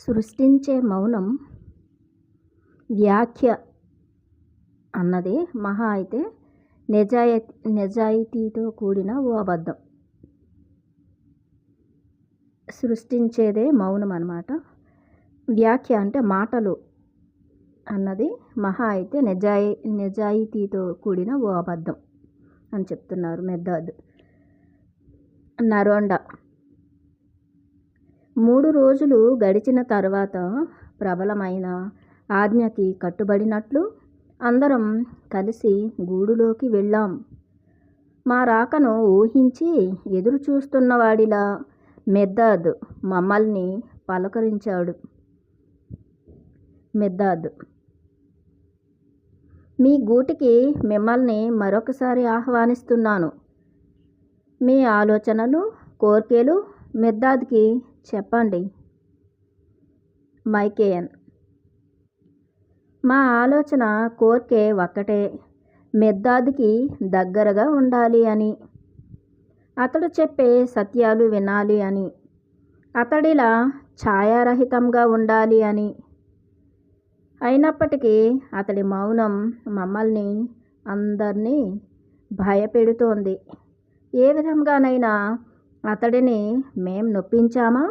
సృష్టించే మౌనం వ్యాఖ్య అన్నది మహా అయితే నిజాయితీతో కూడిన ఓ అబద్ధం. సృష్టించేదే మౌనం అన్నమాట. వ్యాఖ్య అంటే మాటలు అన్నది మహా అయితే నిజాయితీతో కూడిన ఓ అబద్ధం అని చెప్తున్నారు మెహ్దాద్. నరోండా 3 రోజులు గడిచిన తర్వాత ప్రబలమైన ఆజ్ఞకి కట్టుబడినట్లు అందరం కలిసి గూడులోకి వెళ్ళాం. మా రాకను ఊహించి ఎదురు చూస్తున్నవాడిలా మెహ్దాద్ మమ్మల్ని పలకరించాడు. మెహ్దాద్: మీ గూటికి మిమ్మల్ని మరొకసారి ఆహ్వానిస్తున్నాను. మీ ఆలోచనలు, కోర్కెలు మెహ్దాద్కి చెప్పండి. మైకేయన్: మా ఆలోచన, కోర్కె ఒక్కటే, మెహ్దాద్కి దగ్గరగా ఉండాలి అని, అతడు చెప్పే సత్యాలు వినాలి అని, అతడిలా ఛాయారహితంగా ఉండాలి అని. అయినప్పటికీ అతడి మౌనం మమ్మల్ని అందర్నీ భయపెడుతోంది. ఏ విధంగానైనా అతడిని మేం నొప్పించామా?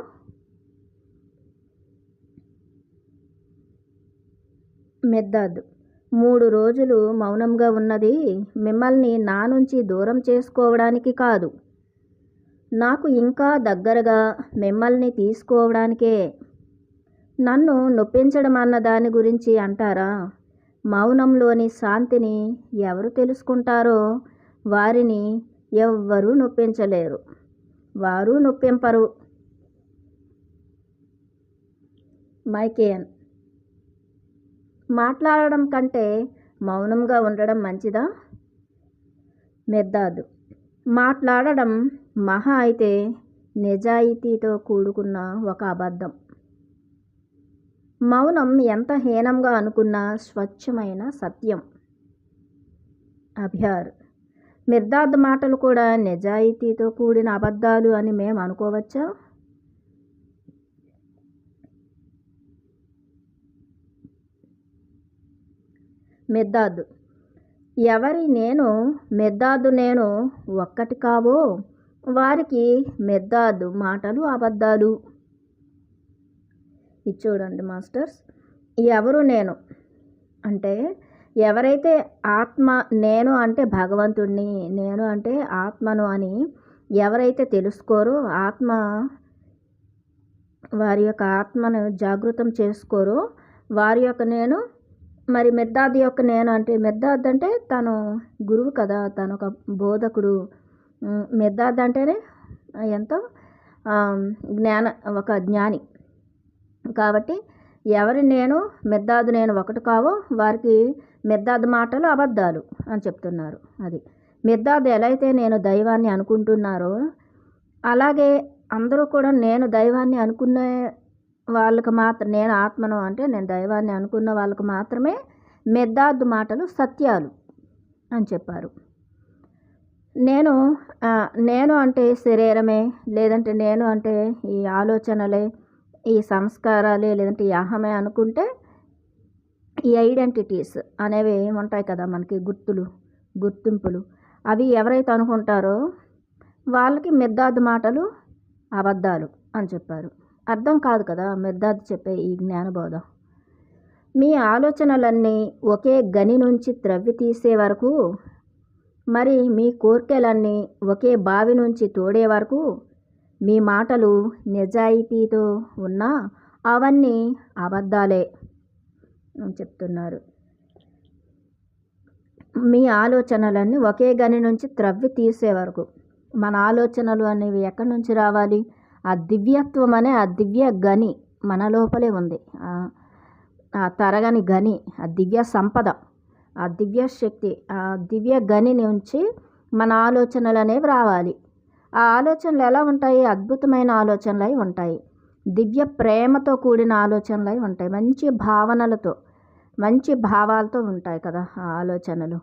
మెహ్దాద్: 3 రోజులు మౌనంగా ఉన్నది మిమ్మల్ని నా నుంచి దూరం చేసుకోవడానికి కాదు, నాకు ఇంకా దగ్గరగా మిమ్మల్ని తీసుకోవడానికే. నన్ను నొప్పించడం అన్న దాని గురించి అంటారా? మౌనంలోని శాంతిని ఎవరు తెలుసుకుంటారో వారిని ఎవ్వరూ నొప్పించలేరు, వారు నొప్పింపరు. మైకేయన్: మాట్లాడడం కంటే మౌనంగా ఉండడం మంచిదా? మెహ్దాద్: మాట్లాడడం మహా అయితే నిజాయితీతో కూడుకున్న ఒక అబద్ధం. మౌనం ఎంత హీనంగా అనుకున్నా స్వచ్ఛమైన సత్యం. అభియార్: మెహ్దాద్ మాటలు కూడా నిజాయితీతో కూడిన అబద్ధాలు అని మేం అనుకోవచ్చా? మెహ్దాద్: ఎవరి నేను మెహ్దాద్ నేను ఒక్కటి కావో వారికి మెహ్దాద్ మాటలు అబద్ధాలు. ఇది చూడండి మాస్టర్స్, ఎవరు నేను అంటే ఎవరైతే ఆత్మ, నేను అంటే భగవంతుడిని, నేను అంటే ఆత్మను అని ఎవరైతే తెలుసుకోరో, వారి యొక్క ఆత్మను జాగృతం చేసుకోరో వారి యొక్క నేను. మరి మెహ్దాద్ యొక్క నేను అంటే, మెహ్దాద్ అంటే తను గురువు కదా, తను ఒక బోధకుడు. మెహ్దాద్ అంటేనే ఎంతో ఒక జ్ఞాని. కాబట్టి ఎవరి నేను మెహ్దాద్ నేను ఒకటి కావో వారికి మెహ్దాద్ మాటలు అబద్ధాలు అని చెప్తున్నారు. అది మెహ్దాద్ ఎలా అయితే నేను దైవాన్ని అనుకుంటున్నారో అలాగే అందరూ కూడా నేను దైవాన్ని అనుకునే వాళ్ళకి మాత్రం, నేను ఆత్మను అంటే నేను దైవాన్ని అనుకున్న వాళ్ళకు మాత్రమే మెహ్దాద్ మాటలు సత్యాలు అని చెప్పారు. నేను అంటే శరీరమే, లేదంటే నేను అంటే ఈ ఆలోచనలే, ఈ సంస్కారాలే, లేదంటే ఈ అహమే అనుకుంటే ఈ ఐడెంటిటీస్ అనేవి ఉంటాయి కదా మనకి, గుర్తింపులు, అవి ఎవరైతే అనుకుంటారో వాళ్ళకి మెహ్దాద్ మాటలు అబద్ధాలు అని చెప్పారు. అర్థం కాదు కదా మెహ్దాద్ చెప్పే ఈ జ్ఞానబోధ. మీ ఆలోచనలన్నీ ఒకే గని నుంచి త్రవ్వి తీసే వరకు, మరి మీ కోర్కెలన్నీ ఒకే బావి నుంచి తోడే వరకు మీ మాటలు నిజాయితీతో ఉన్నా అవన్నీ అబద్ధాలే అని చెప్తున్నారు. మీ ఆలోచనలన్నీ ఒకే గని నుంచి త్రవ్వి తీసే వరకు. మన ఆలోచనలు అనేవి ఎక్కడి నుంచి రావాలి? ఆ దివ్యత్వం అనే ఆ దివ్య గని మన లోపలే ఉంది. ఆ తరగని గని, ఆ దివ్య సంపద, ఆ దివ్య శక్తి, ఆ దివ్య గని నుంచి మన ఆలోచనలు అనేవి రావాలి. ఆ ఆలోచనలు ఎలా ఉంటాయి? అద్భుతమైన ఆలోచనలు అయి ఉంటాయి, దివ్య ప్రేమతో కూడిన ఆలోచనలు అయి ఉంటాయి, మంచి భావనలతో, మంచి భావాలతో ఉంటాయి కదా ఆ ఆలోచనలు,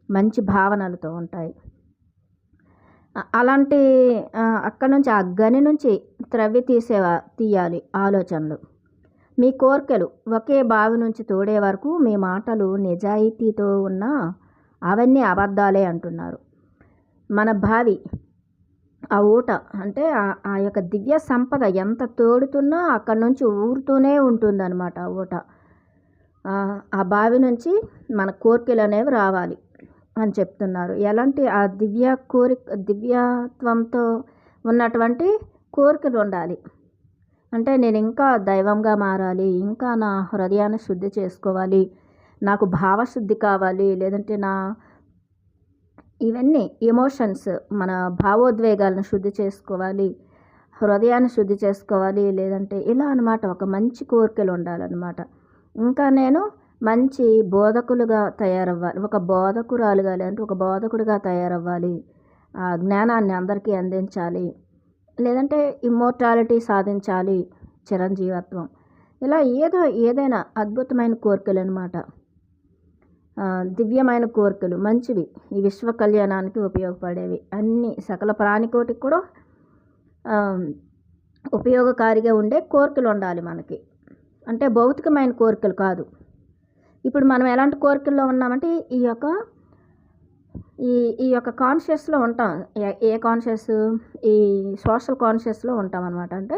మంచి భావనలతో ఉంటాయి. అలాంటి అక్కడ నుంచి, ఆ గని నుంచి త్రవ్వి తీయాలి ఆలోచనలు. మీ కోర్కెలు ఒకే బావి నుంచి తోడే వరకు మీ మాటలు నిజాయితీతో ఉన్నా అవన్నీ అబద్ధాలే అంటున్నారు. మన బావి, ఆ ఊట అంటే ఆ యొక్క దివ్య సంపద ఎంత తోడుతున్నా అక్కడి నుంచి ఊరుతూనే ఉంటుందన్నమాట ఆ ఊట. ఆ బావి నుంచి మన కోరికలు అనేవి రావాలి అని చెప్తున్నారు. ఎలాంటి ఆ దివ్యత్వంతో ఉన్నటువంటి కోరికలు ఉండాలి. అంటే నేను ఇంకా దైవంగా మారాలి, ఇంకా నా హృదయాన్ని శుద్ధి చేసుకోవాలి, నాకు భావశుద్ధి కావాలి, లేదంటే ఇవన్నీ ఎమోషన్స్, మన భావోద్వేగాలను శుద్ధి చేసుకోవాలి, హృదయాన్ని శుద్ధి చేసుకోవాలి, లేదంటే ఇలా అనమాట. ఒక మంచి కోరికలు ఉండాలన్నమాట. ఇంకా నేను మంచి బోధకులుగా తయారవ్వాలి, ఒక బోధకురాలుగా లేదంటే ఒక బోధకుడిగా తయారవ్వాలి, ఆ జ్ఞానాన్ని అందరికీ అందించాలి, లేదంటే ఇమ్మోర్టాలిటీ సాధించాలి, చిరంజీవత్వం, ఇలా ఏదైనా అద్భుతమైన కోరికలు అనమాట. దివ్యమైన కోరికలు మంచివి, ఈ విశ్వ కళ్యాణానికి ఉపయోగపడేవి. అన్ని సకల ప్రాణికోటికి కూడా ఉపయోగకారిగా ఉండే కోరికలు ఉండాలి మనకి. అంటే భౌతికమైన కోరికలు కాదు. ఇప్పుడు మనం ఎలాంటి కోరికల్లో ఉన్నామంటే ఈ యొక్క కాన్షియస్లో ఉంటాం. A conscious? ఈ సోషల్ కాన్షియస్లో ఉంటాం అనమాట. అంటే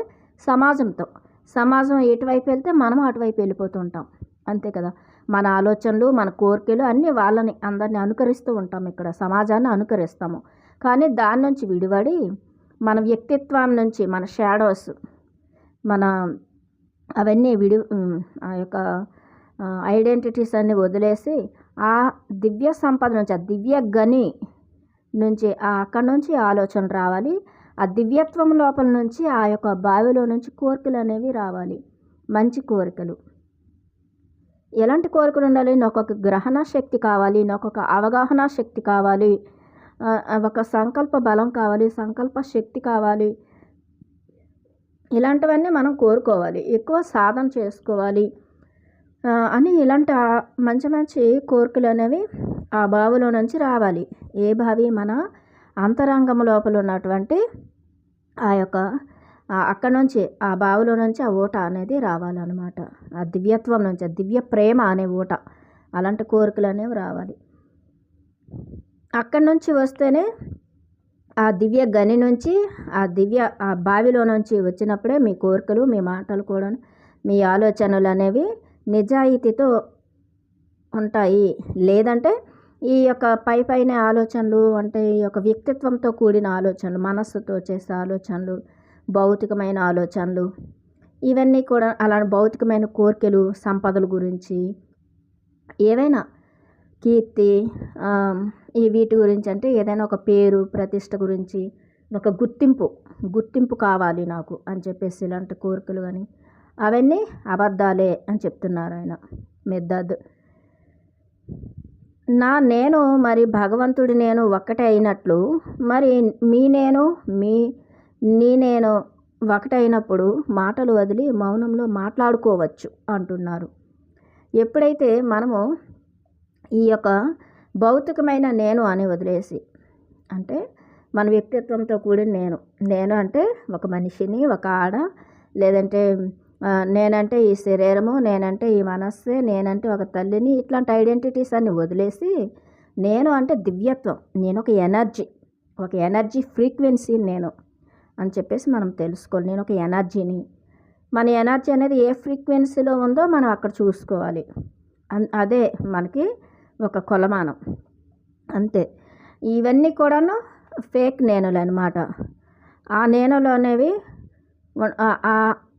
సమాజం ఎటువైపు వెళ్తే మనం అటువైపు వెళ్ళిపోతూ ఉంటాం, అంతే కదా. మన ఆలోచనలు, మన కోరికలు అన్నీ అందరినీ అనుకరిస్తూ ఉంటాం. ఇక్కడ సమాజాన్ని అనుకరిస్తాము. కానీ దాని నుంచి విడిపడి మన వ్యక్తిత్వం నుంచి, మన షాడోస్, అవన్నీ ఆ యొక్క ఐడెంటిటీస్ అన్నీ వదిలేసి ఆ దివ్య సంపద నుంచి, ఆ దివ్య గని నుంచి, అక్కడి నుంచి ఆలోచన రావాలి. ఆ దివ్యత్వం లోపల నుంచి, ఆ యొక్క బావిలో నుంచి కోరికలు అనేవి రావాలి, మంచి కోరికలు. ఎలాంటి కోరికలు ఉండాలి? నాకు ఒక గ్రహణ శక్తి కావాలి, నాకు ఒక అవగాహన శక్తి కావాలి, ఒక సంకల్ప బలం కావాలి, సంకల్ప శక్తి కావాలి. ఇలాంటివన్నీ మనం కోరుకోవాలి, ఎక్కువ సాధన చేసుకోవాలి అని. ఇలాంటి మంచి మంచి కోరికలు అనేవి ఆ బావిలో నుంచి రావాలి. ఏ బావి? మన అంతరంగం లోపల ఉన్నటువంటి ఆ యొక్క అక్కడ నుంచి, ఆ బావిలో నుంచి ఆ ఊట అనేది రావాలన్నమాట. ఆ దివ్యత్వం నుంచి, ఆ దివ్య ప్రేమ అనే ఊట, అలాంటి కోరికలు అనేవి రావాలి. అక్కడి నుంచి వస్తేనే ఆ దివ్య గని నుంచి, ఆ బావిలో నుంచి వచ్చినప్పుడే మీ కోరికలు, మీ మాటలు కూడా, మీ ఆలోచనలు అనేవి నిజాయితీతో ఉంటాయి. లేదంటే ఈ యొక్క పైన ఆలోచనలు అంటే ఈ యొక్క వ్యక్తిత్వంతో కూడిన ఆలోచనలు, మనస్సుతో చేసే ఆలోచనలు, భౌతికమైన ఆలోచనలు, ఇవన్నీ కూడా అలాంటి భౌతికమైన కోరికలు, సంపదల గురించి, ఏవైనా కీర్తి, ఈ వీటి గురించి, అంటే ఏదైనా ఒక పేరు ప్రతిష్ట గురించి, ఒక గుర్తింపు కావాలి నాకు అని చెప్పేసి ఇలాంటి కోరికలు కానీ అవన్నీ అబద్ధాలే అని చెప్తున్నారు ఆయన మెద్దాద్. నేను మరి భగవంతుడి నేను ఒక్కటే అయినట్లు, మరి నీ నేను ఒకటైనప్పుడు మాటలు వదిలి మౌనంలో మాట్లాడుకోవచ్చు అంటున్నారు. ఎప్పుడైతే మనము ఈ యొక్క భౌతికమైన నేను అని వదిలేసి, అంటే మన వ్యక్తిత్వంతో కూడిన నేను అంటే ఒక మనిషిని, ఒక ఆడ, లేదంటే నేనంటే ఈ శరీరము, నేనంటే ఈ మనస్సే, నేనంటే ఒక తల్లిని, ఇట్లాంటి ఐడెంటిటీస్ అన్ని వదిలేసి నేను అంటే దివ్యత్వం, నేను ఒక ఎనర్జీ ఫ్రీక్వెన్సీ నేను అని చెప్పేసి మనం తెలుసుకోవాలి. నేను ఒక ఎనర్జీని, మన ఎనర్జీ అనేది ఏ ఫ్రీక్వెన్సీలో ఉందో మనం అక్కడ చూసుకోవాలి. అదే మనకి ఒక కొలమానం, అంతే. ఇవన్నీ కూడాను ఫేక్ నేనులు అనమాట. ఆ నేనులు అనేవి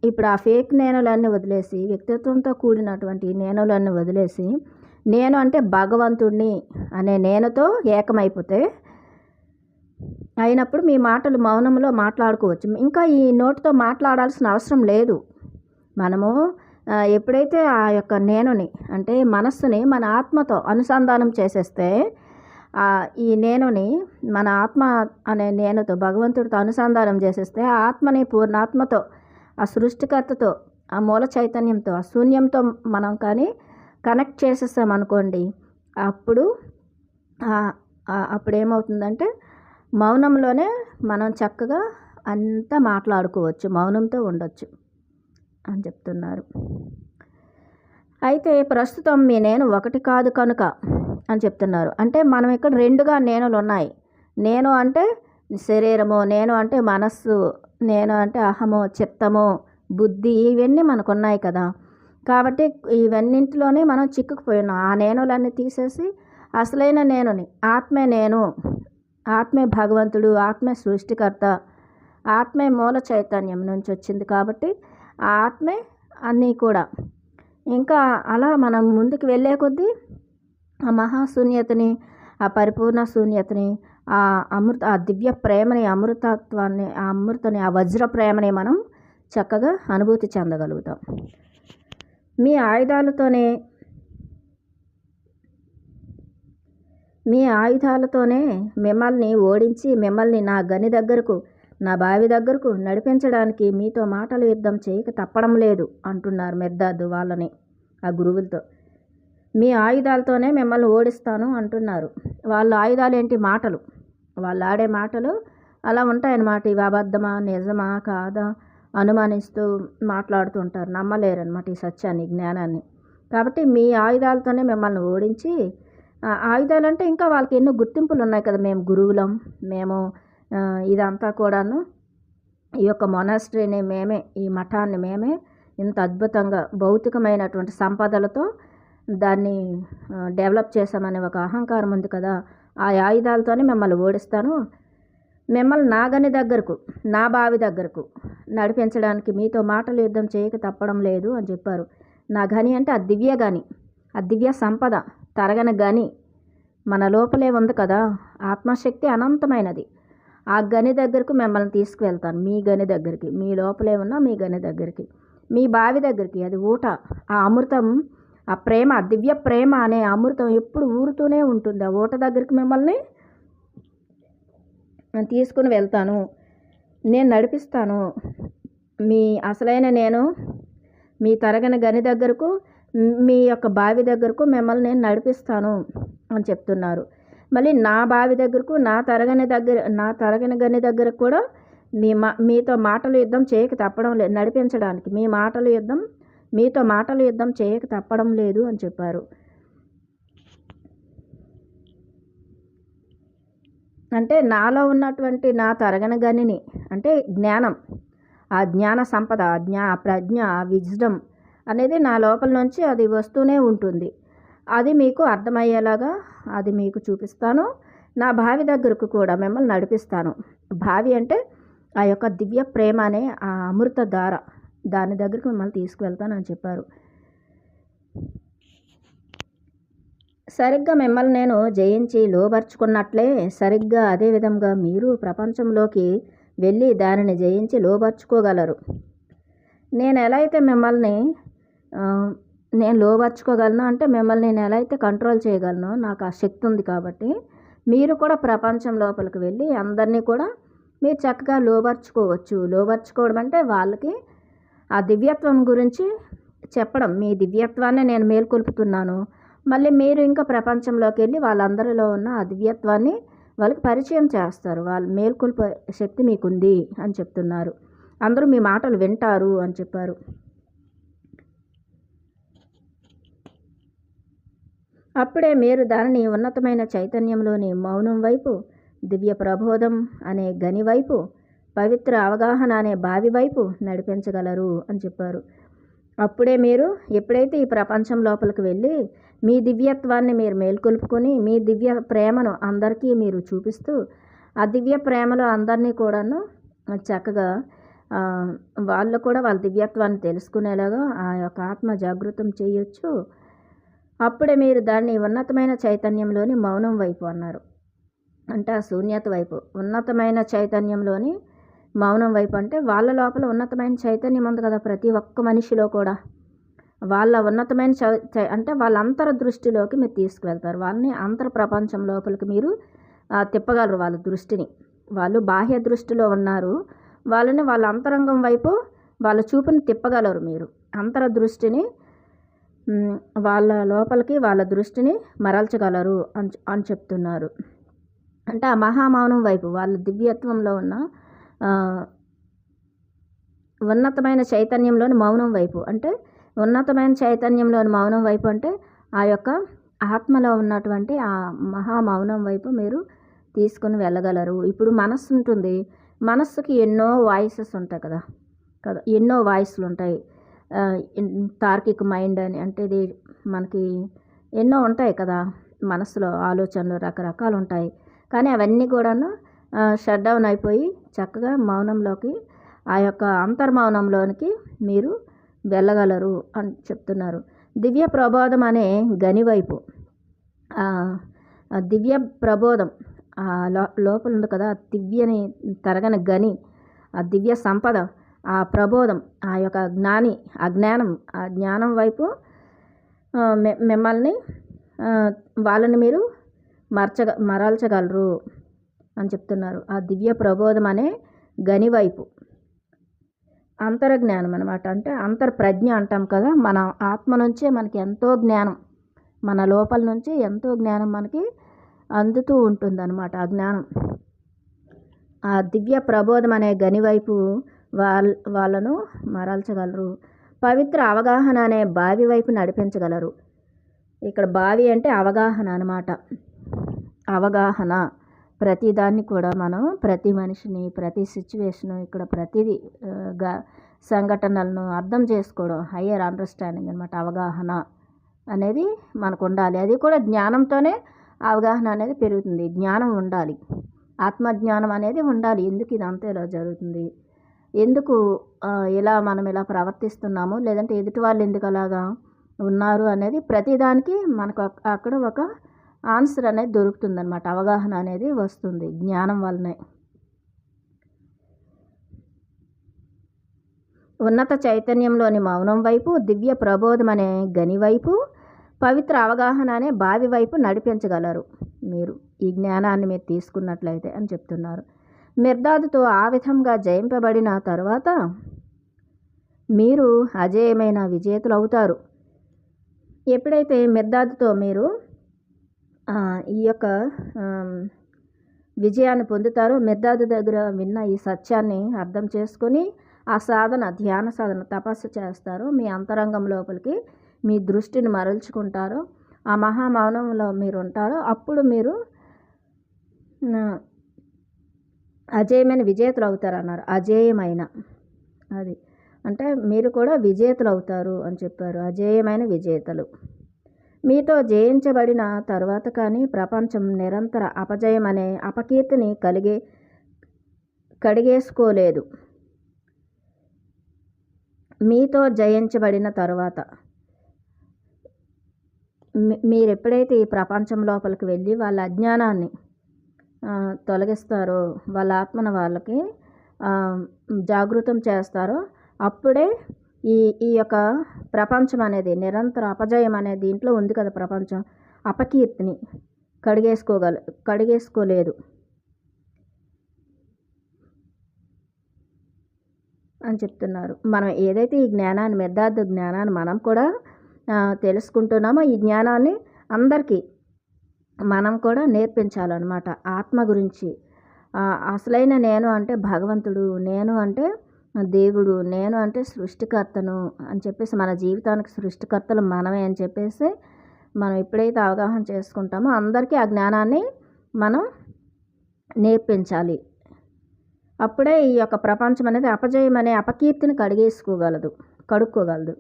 ఇప్పుడు ఆ ఫేక్ నేనులన్నీ వదిలేసి, వ్యక్తిత్వంతో కూడినటువంటి నేనులన్నీ వదిలేసి, నేను అంటే భగవంతుడిని అనే నేనుతో ఏకమైపోతే అయినప్పుడు మీ మాటలు మౌనంలో మాట్లాడుకోవచ్చు. ఇంకా ఈ నోటితో మాట్లాడాల్సిన అవసరం లేదు. మనము ఎప్పుడైతే ఆ యొక్క నేనుని, అంటే మనస్సుని మన ఆత్మతో అనుసంధానం చేసేస్తే, ఈ నేనుని మన ఆత్మ అనే నేనుతో, భగవంతుడితో అనుసంధానం చేసేస్తే, ఆ ఆత్మని పూర్ణాత్మతో, ఆ సృష్టికర్తతో, ఆ మూల చైతన్యంతో, ఆ శూన్యంతో మనం కానీ కనెక్ట్ చేసేసామనుకోండి, అప్పుడు ఏమవుతుందంటే మౌనంలోనే మనం చక్కగా అంతా మాట్లాడుకోవచ్చు, మౌనంతో ఉండొచ్చు. అని చెప్తున్నారు. అయితే ప్రస్తుతం మీ నేను ఒకటి కాదు కనుక అని చెప్తున్నారు. అంటే మనం ఇక్కడ రెండుగా నేనులు ఉన్నాయి. నేను అంటే శరీరము, నేను అంటే మనస్సు, నేను అంటే అహము, చిత్తము, బుద్ధి, ఇవన్నీ మనకున్నాయి కదా. కాబట్టి ఇవన్నింటిలోనే మనం చిక్కుకుపోయి ఉన్నాం. ఆ నేనులన్నీ తీసేసి అసలైన నేనుని, ఆత్మే నేను, ఆత్మే భగవంతుడు, ఆత్మే సృష్టికర్త, ఆత్మే మూల చైతన్యం నుంచి వచ్చింది. కాబట్టి ఆ ఆత్మే అన్నీ కూడా. ఇంకా అలా మనం ముందుకు వెళ్ళే కొద్దీ ఆ మహాశూన్యతని, ఆ పరిపూర్ణ శూన్యతని, ఆ దివ్య ప్రేమని, అమృతత్వాన్ని, ఆ అమృతని, ఆ వజ్ర ప్రేమని మనం చక్కగా అనుభూతి చెందగలుగుతాం. మీ ఆయుధాలతోనే మిమ్మల్ని ఓడించి, మిమ్మల్ని నా గని దగ్గరకు, నా బావి దగ్గరకు నడిపించడానికి మీతో మాటల యుద్ధం చేయక తప్పడం లేదు అంటున్నారు మెర్దాదు వాళ్ళని, ఆ గురువులతో. మీ ఆయుధాలతోనే మిమ్మల్ని ఓడిస్తాను అంటున్నారు. వాళ్ళ ఆయుధాలు ఏంటి? మాటలు. వాళ్ళు ఆడే మాటలు అలా ఉంటాయన్నమాట. ఇవి అబద్ధమా, నిజమా, కాదా అనుమానిస్తూ మాట్లాడుతూ ఉంటారు. నమ్మలేరన్నమాట ఈ సత్యాన్ని, జ్ఞానాన్ని. కాబట్టి మీ ఆయుధాలతోనే మిమ్మల్ని ఓడించి, ఆయుధాలంటే ఇంకా వాళ్ళకి ఎన్నో గుర్తింపులు ఉన్నాయి కదా. మేము గురువులం, మేము ఇదంతా కూడాను, ఈ యొక్క మొనాస్ట్రీని మేమే, ఈ మఠాన్ని మేమే ఇంత అద్భుతంగా భౌతికమైనటువంటి సంపదలతో దాన్ని డెవలప్ చేశామనే ఒక అహంకారం ఉంది కదా. ఆ ఆయుధాలతోనే మిమ్మల్ని ఓడిస్తాను, మిమ్మల్ని నా గని దగ్గరకు, నా బావి దగ్గరకు నడిపించడానికి మీతో మాటలు యుద్ధం చేయక తప్పడం లేదు అని చెప్పారు. నా గని అంటే ఆ దివ్య గని, ఆ దివ్య సంపద, తరగని గని మన లోపలే ఉంది కదా. ఆత్మశక్తి అనంతమైనది. ఆ గని దగ్గరకు మిమ్మల్ని తీసుకువెళ్తాను. మీ గని దగ్గరికి, మీ లోపలే ఉన్న మీ గని దగ్గరికి, మీ బావి దగ్గరికి. అది ఊట, ఆ అమృతం, ఆ ప్రేమ, ఆ దివ్య ప్రేమ అనే అమృతం ఎప్పుడు ఊరుతూనే ఉంటుంది. ఆ ఊట దగ్గరికి మిమ్మల్ని తీసుకుని వెళ్తాను, నేను నడిపిస్తాను. మీ అసలైన నేను మీ తరగని గని దగ్గరకు, మీ యొక్క బావి దగ్గరకు మిమ్మల్ని నేను నడిపిస్తాను అని చెప్తున్నారు. మళ్ళీ నా బావి దగ్గరకు, నా తరగని గని దగ్గరకు కూడా మీతో మాటల యుద్ధం చేయక తప్పడం లేదు, నడిపించడానికి. మీతో మాటల యుద్ధం చేయక తప్పడం లేదు అని చెప్పారు. అంటే నాలో ఉన్నటువంటి నా తరగని గనిని, అంటే జ్ఞానం, ఆ జ్ఞాన సంపద, ఆ ప్రజ్ఞ, ఆ విజ్డమ్ అనేది నా లోపల నుంచి అది వస్తూనే ఉంటుంది. అది మీకు అర్థమయ్యేలాగా అది మీకు చూపిస్తాను. నా బావి దగ్గరకు కూడా మిమ్మల్ని నడిపిస్తాను. బావి అంటే ఆ యొక్క దివ్య ప్రేమ అనే ఆ అమృత ధార, దాని దగ్గరికి మిమ్మల్ని తీసుకువెళ్తానని చెప్పారు. సరిగ్గా మిమ్మల్ని నేను జయించి లోబర్చుకున్నట్లే, సరిగ్గా అదే విధంగా మీరు ప్రపంచంలోకి వెళ్ళి దానిని జయించి లోబర్చుకోగలరు. నేను ఎలా అయితే మిమ్మల్ని నేను లోబర్చుకోగలను, అంటే మిమ్మల్ని నేను ఎలా అయితే కంట్రోల్ చేయగలను, నాకు ఆ శక్తి ఉంది. కాబట్టి మీరు కూడా ప్రపంచం లోపలికి వెళ్ళి అందరినీ కూడా మీరు చక్కగా లోబర్చుకోవచ్చు. లోబర్చుకోవడం అంటే వాళ్ళకి ఆ దివ్యత్వం గురించి చెప్పడం. మీ దివ్యత్వాన్ని నేను మేల్కొల్పుతున్నాను. మళ్ళీ మీరు ఇంకా ప్రపంచంలోకి వెళ్ళి వాళ్ళందరిలో ఉన్న ఆ దివ్యత్వాన్ని వాళ్ళకి పరిచయం చేస్తారు. వాళ్ళు మేల్కొల్పే శక్తి మీకుంది అని చెప్తున్నారు. అందరూ మీ మాటలు వింటారు అని చెప్పారు. అప్పుడే మీరు దానిని ఉన్నతమైన చైతన్యంలోని మౌనం వైపు, దివ్య ప్రబోధం అనే గని వైపు, పవిత్ర అవగాహన అనే బావి వైపు నడిపించగలరు అని చెప్పారు. అప్పుడే మీరు ఎప్పుడైతే ఈ ప్రపంచం లోపలికి వెళ్ళి మీ దివ్యత్వాన్ని మీరు మేల్కొల్పుకొని, మీ దివ్య ప్రేమను అందరికీ మీరు చూపిస్తూ, ఆ దివ్య ప్రేమలో అందరినీ కూడాను చక్కగా వాళ్ళు కూడా వాళ్ళ దివ్యత్వాన్ని తెలుసుకునేలాగా ఆ యొక్క ఆత్మ జాగృతం చేయొచ్చు. అప్పుడే మీరు దాన్ని ఉన్నతమైన చైతన్యంలోని మౌనం వైపు అన్నారు. అంటే ఆ శూన్యత వైపు, ఉన్నతమైన చైతన్యంలోని మౌనం వైపు. అంటే వాళ్ళ లోపల ఉన్నతమైన చైతన్యం ఉంది కదా ప్రతి ఒక్క మనిషిలో కూడా. వాళ్ళ ఉన్నతమైన అంటే వాళ్ళ అంతర దృష్టిలోకి మీరు తీసుకువెళ్తారు. వాళ్ళని అంతర ప్రపంచం లోపలికి మీరు తిప్పగలరు. వాళ్ళ దృష్టిని, వాళ్ళు బాహ్య దృష్టిలో ఉన్నారు, వాళ్ళని వాళ్ళ అంతరంగం వైపు వాళ్ళ చూపుని తిప్పగలరు. మీరు అంతర దృష్టిని వాళ్ళ లోపలికి వాళ్ళ దృష్టిని మరల్చగలరు అని చెప్తున్నారు. అంటే ఆ మహామౌనం వైపు, వాళ్ళ దివ్యత్వంలో ఉన్న ఉన్నతమైన చైతన్యంలోని మౌనం వైపు అంటే ఉన్నతమైన చైతన్యంలోని మౌనం వైపు అంటే ఆ యొక్క ఆత్మలో ఉన్నటువంటి ఆ మహా మౌనం వైపు మీరు తీసుకుని వెళ్ళగలరు. ఇప్పుడు మనస్సు ఉంటుంది. మనస్సుకి ఎన్నో వాయిసెస్ ఉంటాయి కదా కదా ఎన్నో వాయిస్లు ఉంటాయి. తార్కిక్ మైండ్ అని అంటే ఇది మనకి ఎన్నో ఉంటాయి కదా, మనసులో ఆలోచనలు రకరకాలు ఉంటాయి. కానీ అవన్నీ కూడాను షట్ డౌన్ అయిపోయి చక్కగా మౌనంలోకి ఆ యొక్క అంతర్మౌనంలోనికి మీరు వెళ్ళగలరు అని చెప్తున్నారు. దివ్య ప్రబోధం అనే గని వైపు ఆ దివ్య ప్రబోధం లోపల ఉంది కదా, దివ్యని తరగని గని, ఆ దివ్య సంపద, ఆ ప్రబోధం, ఆ యొక్క ఆ జ్ఞానం వైపు మిమ్మల్ని వాళ్ళని మీరు మరల్చగలరు అని చెప్తున్నారు. ఆ దివ్య ప్రబోధం అనే గని వైపు అంతర్జ్ఞానం అనమాట. అంటే అంతర్ప్రజ్ఞ అంటాం కదా, మన ఆత్మ నుంచే మనకి ఎంతో జ్ఞానం, మన లోపల నుంచి ఎంతో జ్ఞానం మనకి అందుతూ ఉంటుందన్నమాట. ఆ జ్ఞానం ఆ దివ్య ప్రబోధం అనే గని వైపు వాళ్ళను మరల్చగలరు. పవిత్ర అవగాహన అనే బావి వైపు నడిపించగలరు. ఇక్కడ బావి అంటే అవగాహన అనమాట. అవగాహన ప్రతిదాన్ని కూడా మనం ప్రతి మనిషిని ప్రతి సిచ్యువేషను ఇక్కడ ప్రతిదీ సంఘటనలను అర్థం చేసుకోవడం హయ్యర్ అండర్స్టాండింగ్ అనమాట. అవగాహన అనేది మనకు ఉండాలి. అది కూడా జ్ఞానంతోనే అవగాహన అనేది పెరుగుతుంది. జ్ఞానం ఉండాలి, ఆత్మజ్ఞానం అనేది ఉండాలి. ఎందుకు ఇదంతా ఇలా జరుగుతుంది, ఎందుకు మనం ఇలా ప్రవర్తిస్తున్నాము, లేదంటే ఎదుటి వాళ్ళు ఎందుకు అలాగా ఉన్నారు అనేది ప్రతిదానికి మనకు అక్కడ ఒక ఆన్సర్ అనేది దొరుకుతుందన్నమాట. అవగాహన అనేది వస్తుంది జ్ఞానం వల్లనే. ఉన్నత చైతన్యంలోని మౌనం వైపు, దివ్య ప్రబోధం అనే గని వైపు, పవిత్ర అవగాహన అనే బావి వైపు నడిపించగలరు మీరు ఈ జ్ఞానాన్ని మీరు తీసుకున్నట్లయితే అని చెప్తున్నారు. మిర్దాదుతో ఆ విధంగా జయింపబడిన తరువాత మీరు అజేయమైన విజేతలు అవుతారు. ఎప్పుడైతే మిర్దాదుతో మీరు ఈ యొక్క విజయాన్ని పొందుతారో, మిర్దాదు దగ్గర విన్న ఈ సత్యాన్ని అర్థం చేసుకొని ఆ ధ్యాన సాధన తపస్సు చేస్తారో, మీ అంతరంగం లోపలికి మీ దృష్టిని మరల్చుకుంటారో, ఆ మహామౌనంలో మీరు ఉంటారో, అప్పుడు మీరు అజేయమైన విజేతలు అవుతారు అన్నారు. అజేయమైన అది అంటే మీరు కూడా విజేతలు అవుతారు అని చెప్పారు. అజేయమైన విజేతలు. మీతో జయించబడిన తరువాత కానీ ప్రపంచం నిరంతర అపజయం అనే అపకీర్తిని కడిగేసుకోలేదు. మీతో జయించబడిన తరువాత మీరు ఎప్పుడైతే ఈ ప్రపంచం లోపలికి వెళ్ళి వాళ్ళ అజ్ఞానాన్ని తొలగిస్తారో, వాళ్ళ ఆత్మను వాళ్ళకి జాగృతం చేస్తారో, అప్పుడే ఈ యొక్క ప్రపంచం అనేది నిరంతర అపజయం అనే దీంట్లో ఉంది కదా, ప్రపంచం అపకీర్తిని కడిగేసుకోలేదు అని చెప్తున్నారు. మనం ఏదైతే ఈ జ్ఞానాన్ని మిర్దాదు జ్ఞానాన్ని మనం కూడా తెలుసుకుంటున్నామో, ఈ జ్ఞానాన్ని అందరికీ మనం కూడా నేర్పించాలన్నమాట. ఆత్మ గురించి అసలైన నేను అంటే భగవంతుడు, నేను అంటే దేవుడు, నేను అంటే సృష్టికర్తను అని చెప్పేసి, మన జీవితానికి సృష్టికర్తలు మనమే అని చెప్పేసి మనం ఎప్పుడైతే అవగాహన చేసుకుంటామో అందరికీ ఆ జ్ఞానాన్ని మనం నేర్పించాలి. అప్పుడే ఈ యొక్క ప్రపంచం అనేది అపజయం అనే అపకీర్తిని కడుక్కోగలదు.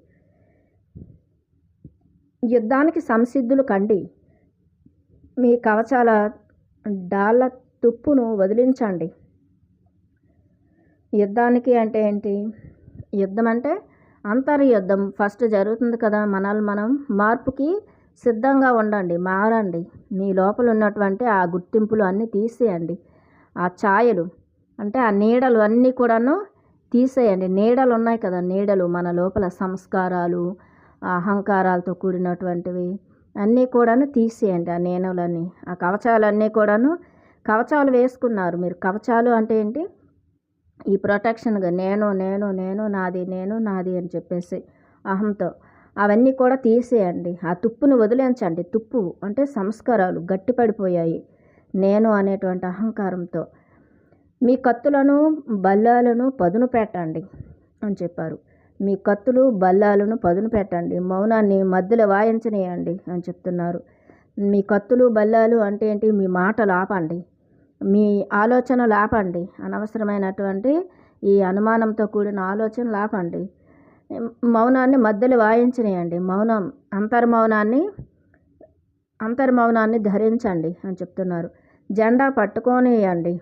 యుద్ధానికి సంసిద్ధులు కండి, మీ కవచాల డాళ్ళ తుప్పును వదిలించండి. యుద్ధానికి అంటే ఏంటి? యుద్ధం అంటే అంతర్యుద్ధం ఫస్ట్ జరుగుతుంది కదా. మనం మార్పుకి సిద్ధంగా ఉండండి, మారండి. మీ లోపల ఉన్నటువంటి ఆ గుర్తింపులు అన్నీ తీసేయండి. ఆ ఛాయలు అంటే ఆ నీడలు అన్నీ కూడాను తీసేయండి. నీడలు ఉన్నాయి కదా, నీడలు మన లోపల సంస్కారాలు, అహంకారాలతో కూడినటువంటివి అన్నీ కూడాను తీసేయండి. ఆ నేనులన్నీ, ఆ కవచాలన్నీ కూడాను. కవచాలు వేసుకున్నారు మీరు. కవచాలు అంటే ఏంటి? ఈ ప్రొటెక్షన్గా నేను నేను నేను నాది, నేను నాది అని చెప్పేసి అహంతో అవన్నీ కూడా తీసేయండి. ఆ తుప్పును వదిలించండి. తుప్పు అంటే సంస్కారాలు గట్టిపడిపోయాయి నేను అనేటువంటి అహంకారంతో. మీ కత్తులను బల్లాలను పదును పెట్టండి. అని చెప్పారు. మీ కత్తులు బల్లాలను పదును పెట్టండి, మౌనాన్ని మధ్యలో వాయించనీయండి అని చెప్తున్నారు. మీ కత్తులు బల్లాలు అంటే ఏంటి? మీ మాటలు ఆపండి, మీ ఆలోచనలు ఆపండి, అనవసరమైనటువంటి ఈ అనుమానంతో కూడిన ఆలోచనలు ఆపండి, మౌనాన్ని మధ్యలో వాయించనీయండి, అంతర్మౌనాన్ని ధరించండి అని చెప్తున్నారు. జెండా పట్టుకోనియండి.